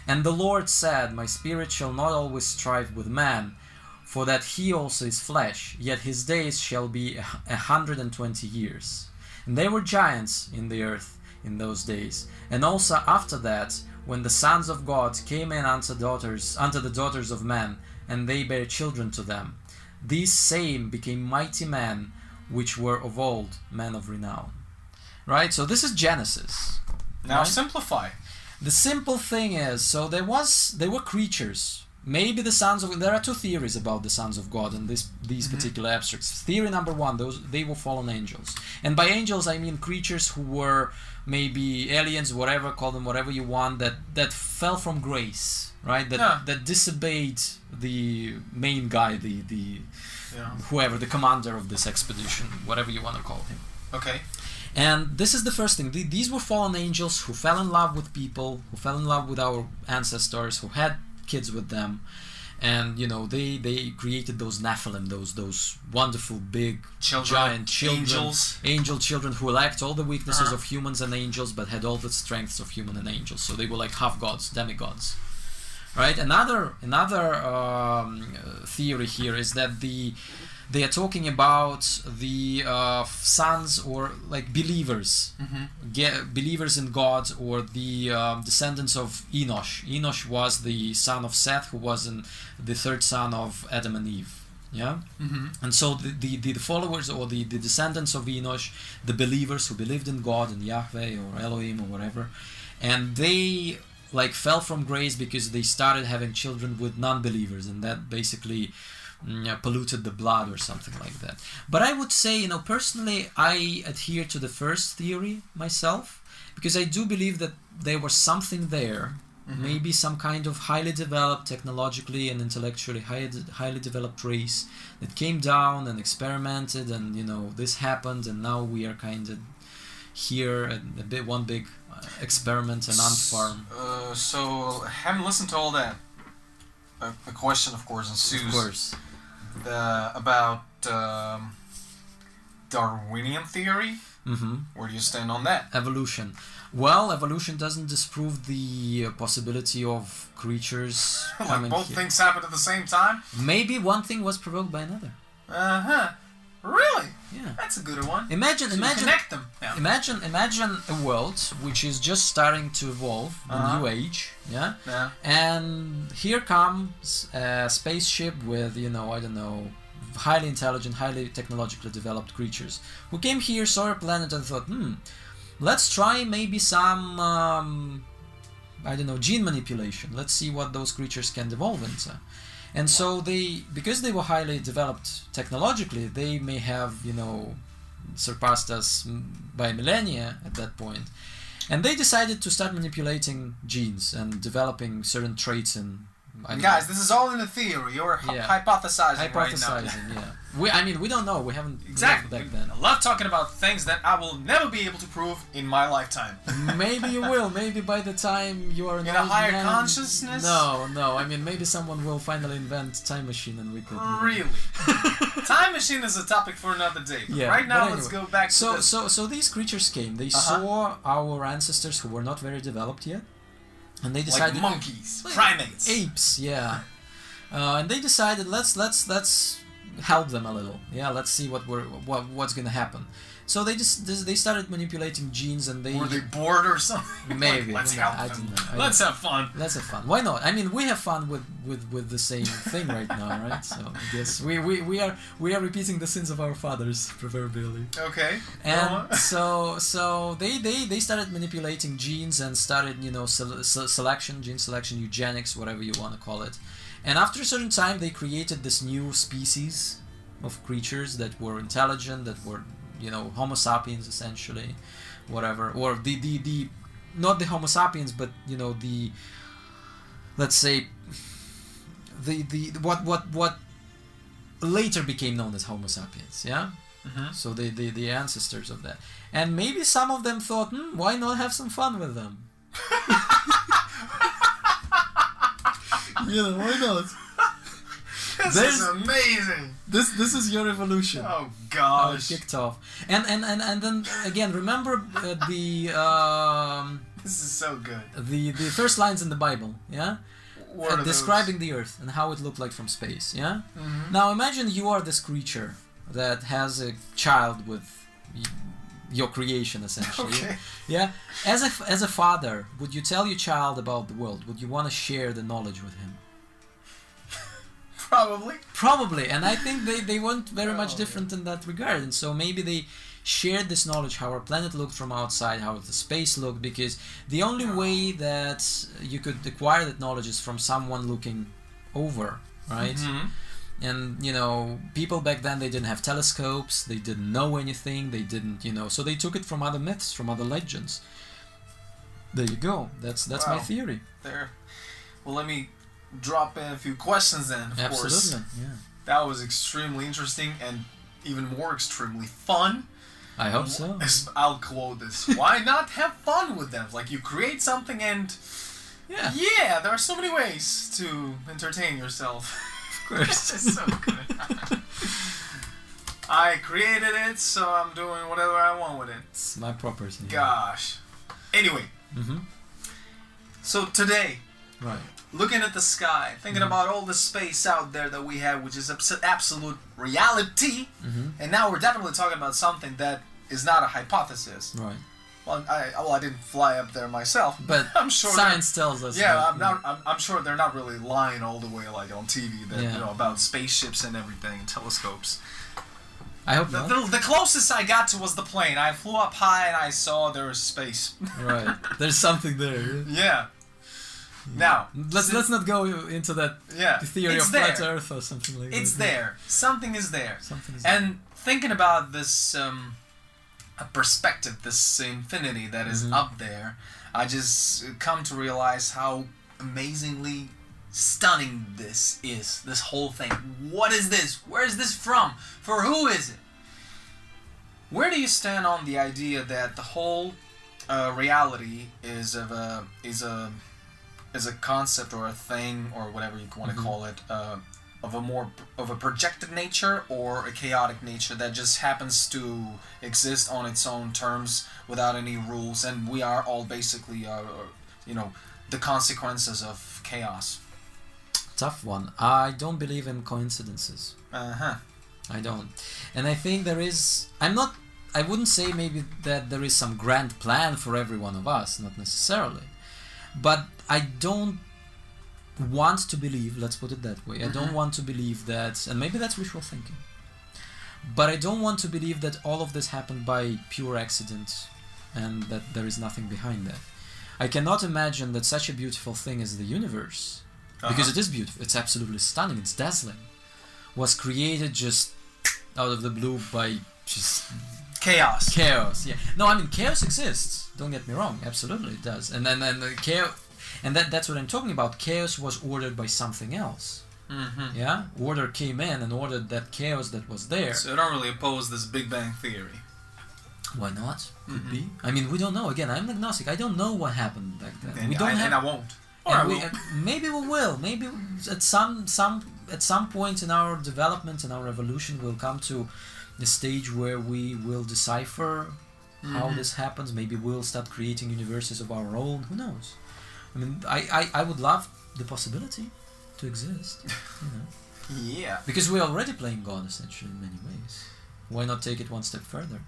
And the Lord said, My spirit shall not always strive with man, for that he also is flesh, yet his days shall be 120 years. And there were giants in the earth in those days. And also after that, when the sons of God came in unto the daughters of men, and they bare children to them, these same became mighty men, which were of old men of renown. Right? So this is Genesis. Now right? simplify. The simple thing is, so there were creatures. Maybe the sons of... There are two theories about the sons of God and these particular abstracts. Theory number one, they were fallen angels. And by angels, I mean creatures who were maybe aliens, whatever, call them whatever you want, that fell from grace, right? That disobeyed the main guy, whoever, the commander of this expedition, whatever you want to call him. Okay. And this is the first thing. These were fallen angels who fell in love with people, who fell in love with our ancestors, who had kids with them, and they created those Nephilim, those wonderful big giant children, angel children who lacked all the weaknesses of humans and angels but had all the strengths of human and angels. So they were like half gods, demigods. Right? Another theory here is that they are talking about the sons or like believers, believers in God, or the descendants of Enosh. Enosh was the son of Seth, who was the third son of Adam and Eve. Yeah, and so the followers or the descendants of Enosh, the believers who believed in God and Yahweh or Elohim or whatever, and they like fell from grace because they started having children with non-believers, and that basically polluted the blood or something like that. But I would say, personally, I adhere to the first theory myself, because I do believe that there was something there, maybe some kind of highly developed, technologically and intellectually highly developed race that came down and experimented, and this happened, and now we are kind of here at one big experiment and ant farm. So having listened to all that, a question, of course, ensues. Of course. About Darwinian theory. Where do you stand on that? Evolution. Well, evolution doesn't disprove the possibility of creatures like both things happen at the same time? Maybe one thing was provoked by another. Really? Yeah. That's a good one. Imagine connect them. Yeah. Imagine a world which is just starting to evolve, the new age, yeah? And here comes a spaceship with, I don't know, highly intelligent, highly technologically developed creatures who came here, saw a planet and thought, let's try maybe some gene manipulation. Let's see what those creatures can evolve into. And so because they were highly developed technologically, they may have, surpassed us by millennia at that point. And they decided to start manipulating genes and developing certain traits in... Guys, this is all in the theory. You're hypothesizing right now. Yeah. We don't know. We haven't Exactly. looked back then. I love talking about things that I will never be able to prove in my lifetime. Maybe you will. Maybe by the time you are In a higher consciousness? No. I mean, maybe someone will finally invent time machine and we could. Really? Time machine is a topic for another day. But Yeah, right now, but let's anyway. go back to this. So these creatures came. They saw our ancestors who were not very developed yet, and they decided Like monkeys, primates. apes, yeah. And they decided let's help them a little. Yeah, let's see what's gonna happen. So they started manipulating genes, and they Were they bored or something? Maybe. Like, let's I help don't them. know. Let's have fun. Let's have fun. Why not? I mean, we have fun with the same thing right now, right? So I guess we are repeating the sins of our fathers, proverbially. Okay. And so they started manipulating genes and started, selection, gene selection, eugenics, whatever you want to call it. And after a certain time, they created this new species of creatures that were intelligent, that were, Homo sapiens essentially, whatever, or the not the Homo sapiens, but the, let's say, the what later became known as Homo sapiens, yeah. Mm-hmm. So the ancestors of that, and maybe some of them thought, why not have some fun with them? Why not? This is amazing. This is your evolution. Oh How it gosh. kicked off, and then again, remember This is so good. the first lines in the Bible, yeah, What are describing the Earth and how it looked like from space, yeah. Mm-hmm. Now imagine you are this creature that has a child with your creation, essentially. Okay. Yeah. As a father, would you tell your child about the world? Would you want to share the knowledge with him? Probably, and I think they weren't very much different in that regard, and so maybe they shared this knowledge, how our planet looked from outside, how the space looked, because the only way that you could acquire that knowledge is from someone looking over, right? Mm-hmm. And people back then, they didn't have telescopes, they didn't know anything, they didn't, so they took it from other myths, from other legends. There you go. That's my theory. There. Well, let me drop in a few questions then, of course. Absolutely, yeah. That was extremely interesting and even more extremely fun. I hope so. I'll quote this. Why not have fun with them? Like, you create something and... Yeah, there are so many ways to entertain yourself. Of course. It's so good. I created it, so I'm doing whatever I want with it. It's my property. Gosh. Anyway. Mm-hmm. So today... Right. Looking at the sky, thinking about all the space out there that we have, which is absolute reality, and now we're definitely talking about something that is not a hypothesis. Right. Well, I didn't fly up there myself, but I'm sure science tells us. Yeah, that, I'm sure they're not really lying all the way like on TV that about spaceships and everything and telescopes. I hope not. The closest I got to was the plane. I flew up high and I saw there was space. Right. There's something there. Yeah. Now, let's not go into that theory of flat Earth or something like that. It's there. Something is there. Something is and thinking about this perspective, this infinity that is up there, I just come to realize how amazingly stunning this is. This whole thing. What is this? Where is this from? For who is it? Where do you stand on the idea that the whole reality is a concept or a thing or whatever you want to call it, of a projected nature or a chaotic nature that just happens to exist on its own terms without any rules, and we are all basically the consequences of chaos? Tough one. I don't believe in coincidences. I don't, and I think I wouldn't say maybe that there is some grand plan for every one of us, not necessarily. But I don't want to believe, let's put it that way, I don't want to believe that, and maybe that's wishful thinking, but I don't want to believe that all of this happened by pure accident and that there is nothing behind that. I cannot imagine that such a beautiful thing as the universe, because it is beautiful, it's absolutely stunning, it's dazzling, was created just out of the blue by just... Chaos, yeah. No, I mean, chaos exists. Don't get me wrong. Absolutely, it does. And then the chaos, and that's what I'm talking about. Chaos was ordered by something else. Mm-hmm. Yeah, order came in and ordered that chaos that was there. So you don't really oppose this Big Bang Theory. Why not? Could Mhm. be. I mean, we don't know. Again, I'm agnostic. I don't know what happened back then. We don't have. And I won't. Or I And will. maybe we will. Maybe at some point in our development and our evolution, we'll come to the stage where we will decipher how Mhm. this happens. Maybe we'll start creating universes of our own. Who knows? I mean, I would love the possibility to exist. You know, Yeah. because we're already playing God essentially in many ways. Why not take it one step further?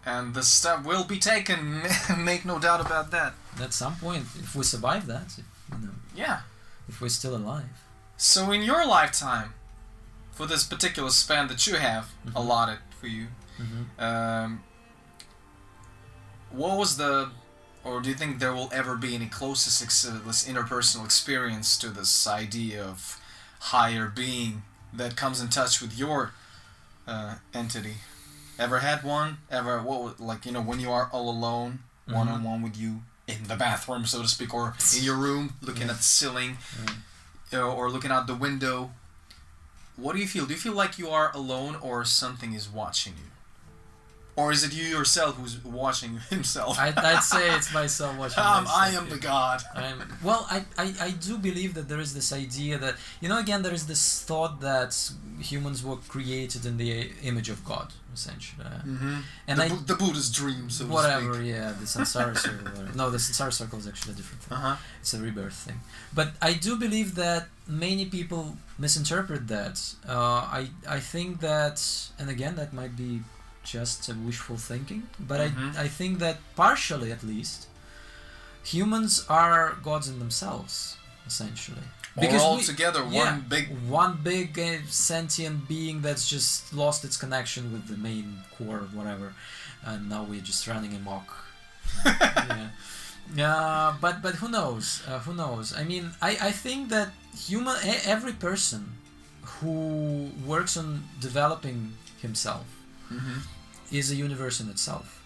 And the step will be taken. Make no doubt about that. At some point, if we survive that, you know, Yeah. if we're still alive. So in your lifetime, for this particular span that you have Mhm. allotted for you, what was the, or do you think there will ever be any closest this interpersonal experience to this idea of higher being that comes in touch with your entity? Ever had one? Ever, like, you know, when you are all alone, one-on-one with you in the bathroom, so to speak, or in your room, looking at the ceiling, or looking out the window? What do you feel? Do you feel like you are alone, or something is watching you? Or is it you yourself who's watching himself? I'd say it's myself watching myself. I am the god. I do believe that there is this idea that, you know, again, there is this thought that humans were created in the image of God, essentially. Mm-hmm. And the Buddha's dream, so whatever, to speak. yeah, the samsara circle. No, the samsara circle is actually a different thing. Uh-huh. It's a rebirth thing. But I do believe that many people misinterpret that. I think that, and again, that might be just a wishful thinking, but I think that partially, at least, humans are gods in themselves, essentially. Because all together, one big sentient being that's just lost its connection with the main core of whatever, and now we're just running amok. But who knows? Who knows? I mean, I think that every person who works on developing himself is a universe in itself,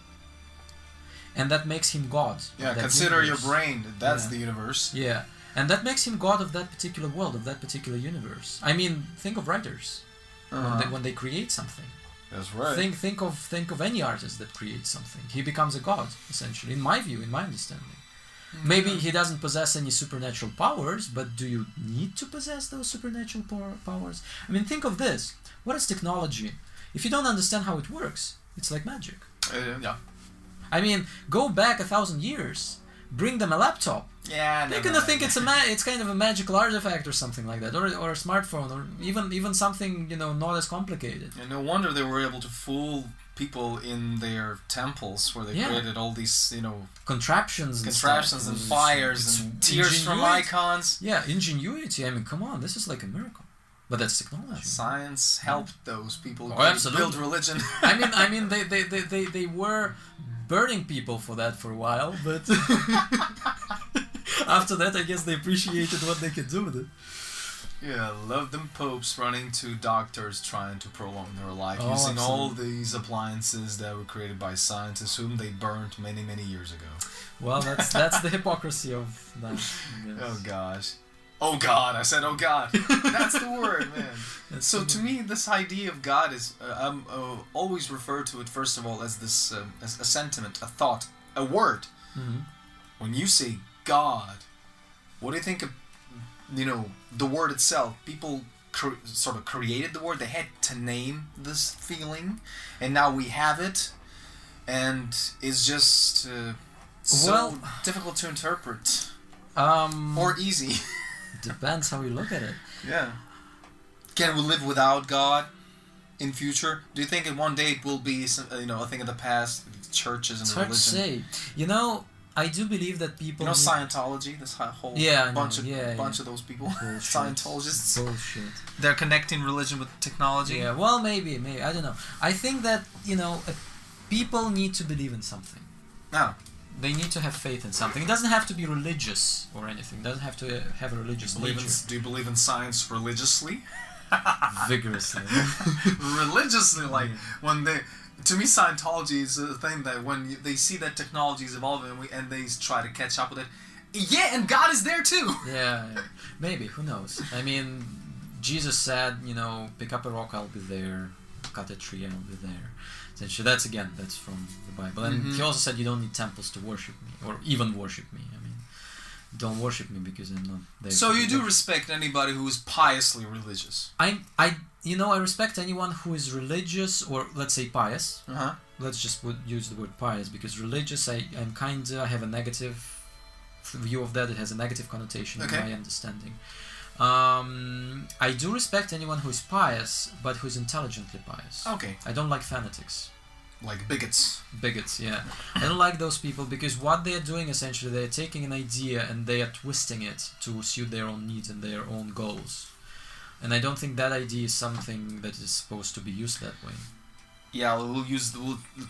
and that makes him God. Yeah, consider universe. your brain. That's the universe. Yeah, and that makes him God of that particular world, of that particular universe. I mean, think of writers when they create something. That's right. Think of any artist that creates something. He becomes a god, essentially. In my view, in my understanding. Maybe he doesn't possess any supernatural powers, but do you need to possess those supernatural powers? I mean, think of this. What is technology? If you don't understand how it works, it's like magic. Yeah. I mean, go back 1,000 years, bring them a laptop. Yeah, They're gonna think it's it's kind of a magical artifact or something like that, or a smartphone, or even something, you know, not as complicated. And no wonder they were able to fool people in their temples, where they created all these, you know, contraptions and fires and tears from icons. Yeah, ingenuity. I mean, come on, this is like a miracle. But that's technology. Science helped those people build religion. I mean, they were burning people for that for a while, but after that, I guess they appreciated what they could do with it. Yeah, love them popes running to doctors trying to prolong their life using absolutely. all these appliances that were created by scientists whom they burnt many, many years ago. Well, that's the hypocrisy of that. Oh gosh. Oh God! I said, oh God. That's the word, man. So to me, this idea of God is, I'm always refer to it first of all as this, as a sentiment, a thought, a word. Mm-hmm. When you say God, what do you think of, you know, the word itself? People sort of created the word. They had to name this feeling, and now we have it, and it's just so difficult to interpret. Or easy. Depends how you look at it. Yeah. Can we live without God in future? Do you think in one day it will be, you know, a thing of the past, churches and it's religion? Hard to say. You know, I do believe that people. You know, Scientology, this whole bunch of those people, Bullshit. Scientologists. Bullshit. They're connecting religion with technology. Yeah. Well, maybe I don't know. I think that, you know, people need to believe in something. No. They need to have faith in something. It doesn't have to be religious or anything. It doesn't have to have a religious nature. Do you believe in science religiously? Vigorously. Religiously, like when they. To me, Scientology is a thing that when they see that technology is evolving and they try to catch up with it, Yeah, and God is there too. Yeah, maybe. Who knows? I mean, Jesus said, pick up a rock, I'll be there. Cut a tree, I'll be there. Essentially, that's from the Bible. And he also said you don't need temples to worship me, or even worship me. I mean, don't worship me because I'm not there. So you do respect anybody who is piously religious? I respect anyone who is religious, or let's say pious. Let's just use the word pious, because religious, I have a negative view of that. It has a negative connotation in my understanding. I do respect anyone who is pious, but who is intelligently pious. Okay. I don't like fanatics. Like bigots. Bigots, yeah. I don't like those people, because what they are doing, essentially, they are taking an idea and they are twisting it to suit their own needs and their own goals. And I don't think that idea is something that is supposed to be used that way. Yeah, we'll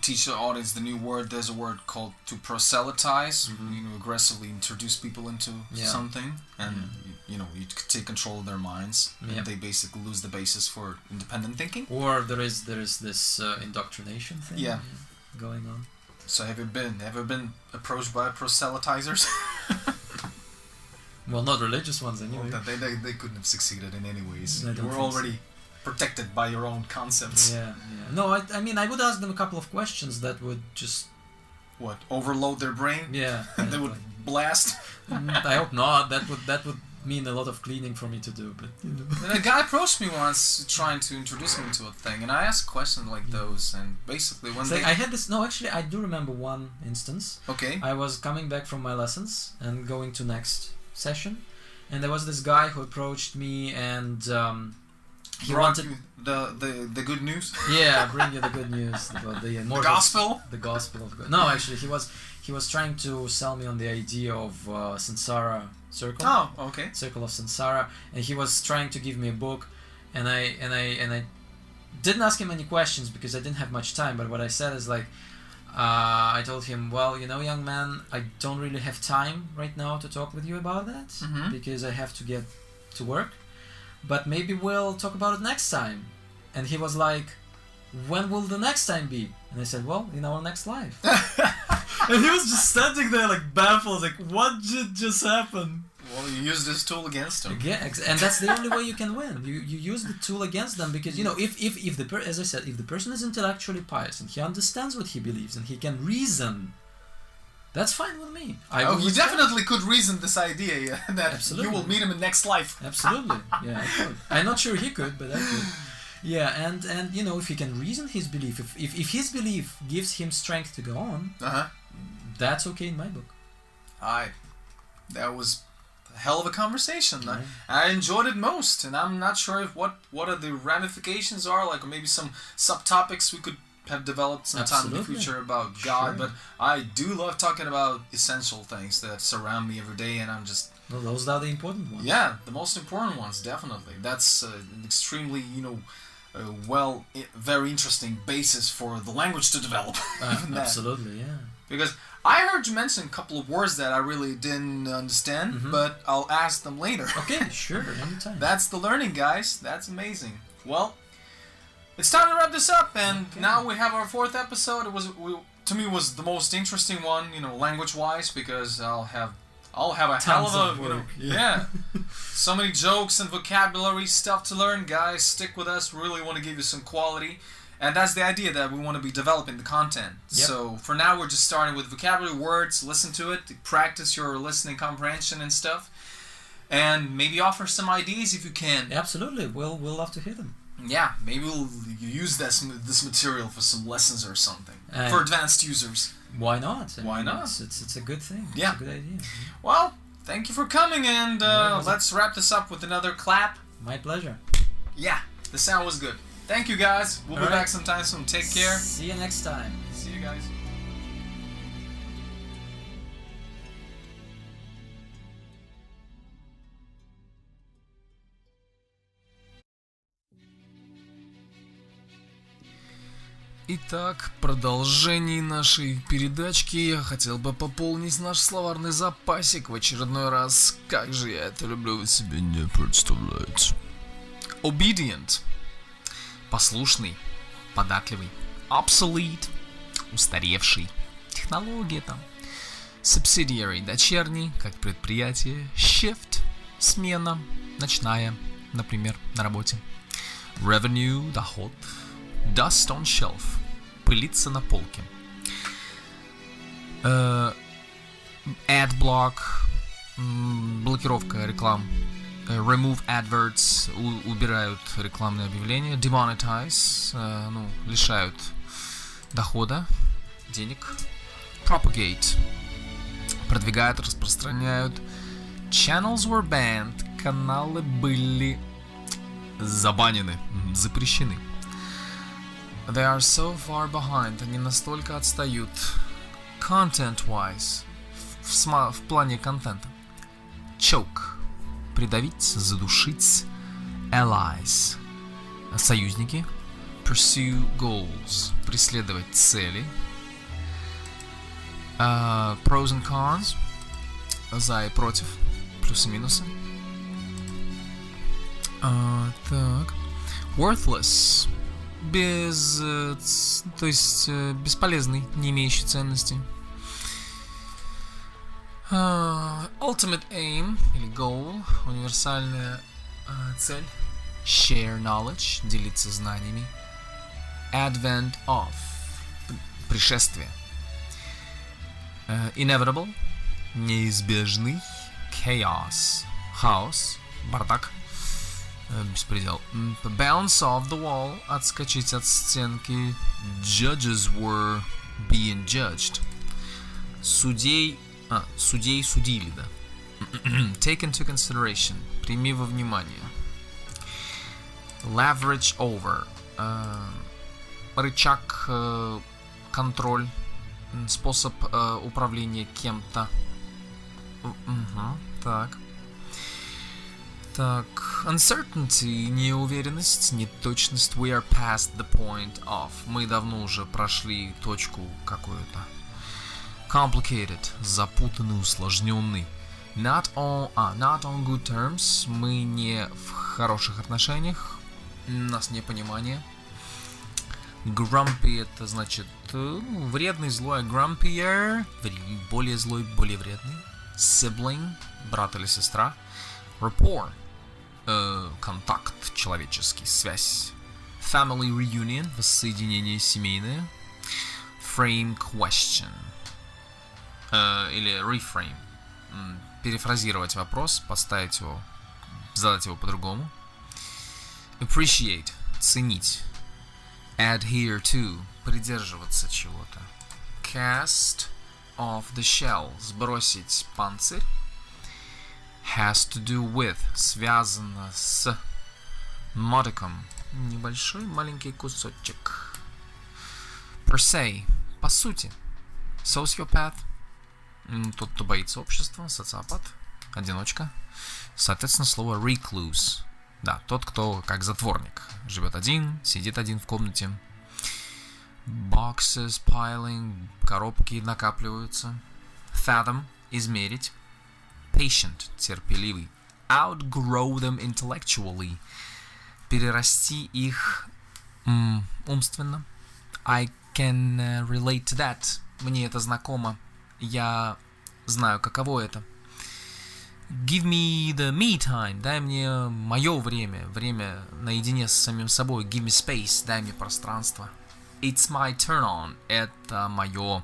teach the audience the new word. There's a word called to proselytize. Aggressively introduce people into something, and you could take control of their minds. And they basically lose the basis for independent thinking. Or there is this indoctrination thing going on. So have you been approached by proselytizers? Well, not religious ones anyway. Well, they couldn't have succeeded in any ways. I don't You were already protected by your own concepts. Yeah. No, I mean, I would ask them a couple of questions that would just... What, overload their brain? Yeah. They would blast? I hope not. That would mean a lot of cleaning for me to do, but... And a guy approached me once trying to introduce me to a thing, and I asked questions like those, and basically when I had this... No, actually, I do remember one instance. Okay. I was coming back from my lessons and going to next session, and there was this guy who approached me, and... he wanted you the good news. Yeah, bring you the good news about the gospel. The gospel of God. No, actually, he was trying to sell me on the idea of samsara circle. Oh, okay. Circle of samsara, and he was trying to give me a book, and I didn't ask him any questions because I didn't have much time. But what I said is like, I told him, well, young man, I don't really have time right now to talk with you about that because I have to get to work. But maybe we'll talk about it next time. And he was like, when will the next time be? And I said, well, in our next life. And he was just standing there like baffled, like, what just happened? Well, you use this tool against him. Yeah, and that's the only way you can win. You use the tool against them, because as I said, if the person is intellectually pious and he understands what he believes and he can reason, that's fine with me. You definitely could reason this idea that Absolutely. You will meet him in next life. Absolutely, yeah, I could. I'm not sure he could, but I could. Yeah, and if he can reason his belief, if his belief gives him strength to go on, that's okay in my book. That was a hell of a conversation. Yeah. I enjoyed it most, and I'm not sure if what are the ramifications are, like, or maybe some subtopics we could have developed sometime in the future about God, but I do love talking about essential things that surround me every day, and I'm just... Well, those are the important ones. Yeah, the most important ones, definitely. That's an extremely, very interesting basis for the language to develop. Absolutely, yeah. Because I heard you mention a couple of words that I really didn't understand, but I'll ask them later. Okay, sure, anytime. That's the learning, guys. That's amazing. Well, it's time to wrap this up, and now we have our 4th episode. To me, it was the most interesting one, language-wise, because I'll have a hell of a work. So many jokes and vocabulary stuff to learn, guys. Stick with us. We really want to give you some quality, and that's the idea, that we want to be developing the content. Yep. So for now, we're just starting with vocabulary, words. Listen to it, practice your listening comprehension and stuff, and maybe offer some ideas if you can. Absolutely, we'll love to hear them. Yeah, maybe we'll use this material for some lessons or something for advanced users. Why not? Why not? It's a good thing. Yeah. It's a good idea. Well, thank you for coming, and let's wrap this up with another clap. My pleasure. Yeah, the sound was good. Thank you, guys. We'll be back sometime soon. Take care. See you next time. See you guys. Итак, в продолжении нашей передачки я хотел бы пополнить наш словарный запасик в очередной раз. Как же я это люблю, вы себе не представляете. Obedient. Послушный, податливый. Obsolete. Устаревший. Технология там. Subsidiary – дочерний, как предприятие. Shift – смена, ночная, например, на работе. Revenue – доход. Dust on shelf – пылиться на полке. Adblock – блокировка реклам. Remove adverts – убирают рекламные объявления. Demonetize – лишают дохода, денег. Propogate – продвигают, распространяют. Channels were banned – каналы были забанены, запрещены. They are so far behind – они настолько отстают. Content-wise – в плане контента. Choke – придавить, задушить. Allies – союзники. Pursue goals – преследовать цели. Pros and cons – за и против, плюсы и минусы. Так. Worthless – то есть бесполезный, не имеющий ценности. Ultimate aim или goal – универсальная цель. Share knowledge – делиться знаниями. Advent of – пришествие. Inevitable – неизбежный. Chaos – хаос, бардак, беспредел. Bounce off the wall – отскочить от стенки. Judges were being judged. Судей судили, да. Take into consideration – прими во внимание. Leverage over – рычаг, контроль, способ управления кем-то. Так. Uncertainty – неуверенность, неточность. We are past the point of – мы давно уже прошли точку какую-то. Complicated – запутанный, усложненный. Not on good terms – мы не в хороших отношениях, у нас непонимание. Grumpy – это значит вредный, злой. Grumpier – более злой, более вредный. Sibling – брат или сестра. Rapport – контакт человеческий, связь. Family reunion – воссоединение семейное. Frame question или reframe – перефразировать вопрос, поставить его, задать его по-другому. Appreciate – ценить. Adhere to – придерживаться чего-то. Cast off the shell – сбросить панцирь. Has to do with – связано с. Modicum – небольшой маленький кусочек. Per se – по сути. Sociopath – тот, кто боится общества. Социопат – одиночка. Соответственно, слово recluse – да, тот, кто как затворник. Живет один, сидит один в комнате. Boxes piling – коробки накапливаются. Fathom – измерить. Patient – терпеливый. Outgrow them intellectually – перерасти их умственно. I can relate to that – мне это знакомо. Я знаю, каково это. Give me the me time. Дай мне мое время. Время наедине с самим собой. Give me space. Дай мне пространство. It's my turn on. Это мое...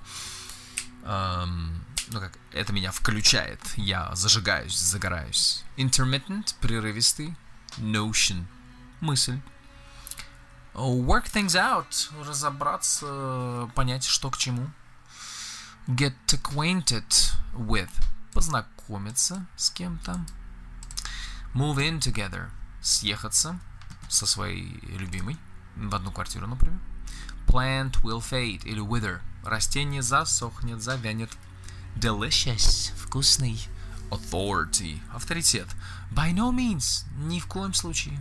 это меня включает. Я зажигаюсь, загораюсь. Intermittent. Прерывистый. Notion. Мысль. Work things out. Разобраться, понять, что к чему. Get acquainted with. Познакомиться с кем-то. Move in together. Съехаться со своей любимой в одну квартиру, например. Plant will fade или wither. Растение засохнет, завянет. Delicious. Вкусный. Authority. Авторитет. By no means. Ни в коем случае.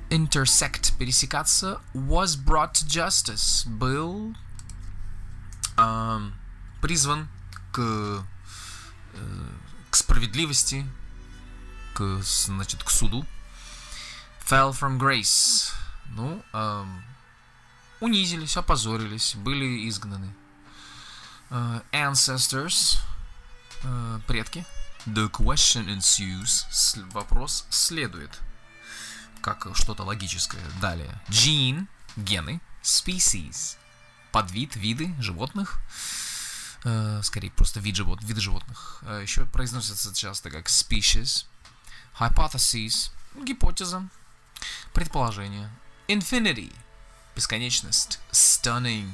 Intersect. Пересекаться. Was brought to justice. Был призван к справедливости, к суду. Fell from grace. Унизились, опозорились, были изгнаны. Ancestors. предки. The question ensues. Вопрос следует. Как что-то логическое. Далее. Gene. Гены. Species. Подвид, виды животных. Скорее, просто виды животных. Еще произносится часто как species. Hypotheses. Гипотеза. Предположение. Infinity. Бесконечность. Stunning.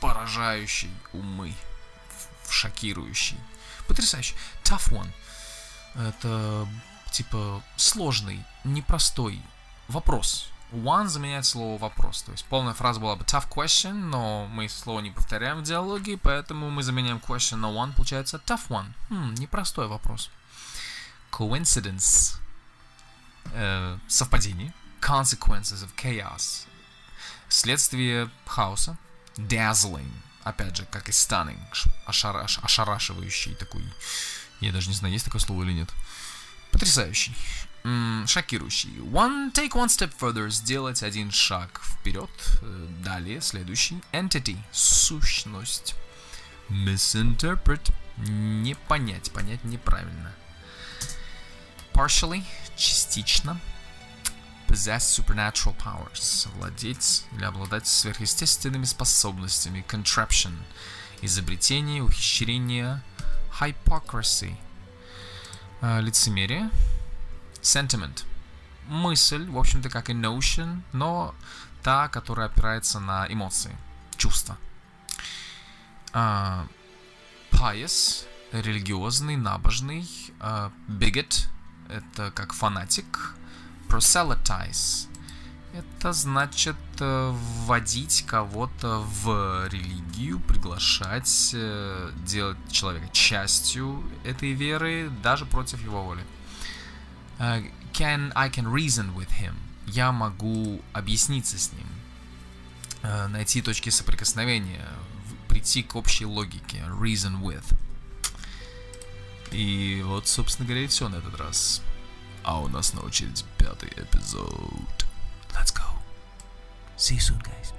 Поражающий умы. Шокирующий. Потрясающий. Tough one. Это типа сложный, непростой вопрос. One заменяет слово вопрос. То есть полная фраза была бы tough question, но мы слово не повторяем в диалоге, поэтому мы заменяем question на one, получается tough one. Непростой вопрос. Coincidence. Совпадение. Consequences of chaos. Следствие хаоса. Dazzling. Опять же, как и stunning. Ошарашивающий такой. Я даже не знаю, есть такое слово или нет. Потрясающий. Шокирующий. Take one step further. Сделать один шаг вперед. Далее, следующий. Entity. Сущность. Misinterpret. Не понять. Понять неправильно. Partially. Частично. Possess supernatural powers. Владеть или обладать сверхъестественными способностями. Contraption. Изобретение, ухищрение. Hypocrisy. Лицемерие. Sentiment. Мысль, в общем-то, как и notion, но та, которая опирается на эмоции, чувства. Pious. Религиозный, набожный. Bigot. Это как фанатик. Proselytize. Это значит вводить кого-то в религию, приглашать, делать человека частью этой веры, даже против его воли. I can reason with him. Я могу объясниться с ним, найти точки соприкосновения, прийти к общей логике. Reason with. И вот, собственно говоря, и все на этот раз. А у нас на очереди 5-й эпизод. Let's go. See you soon, guys.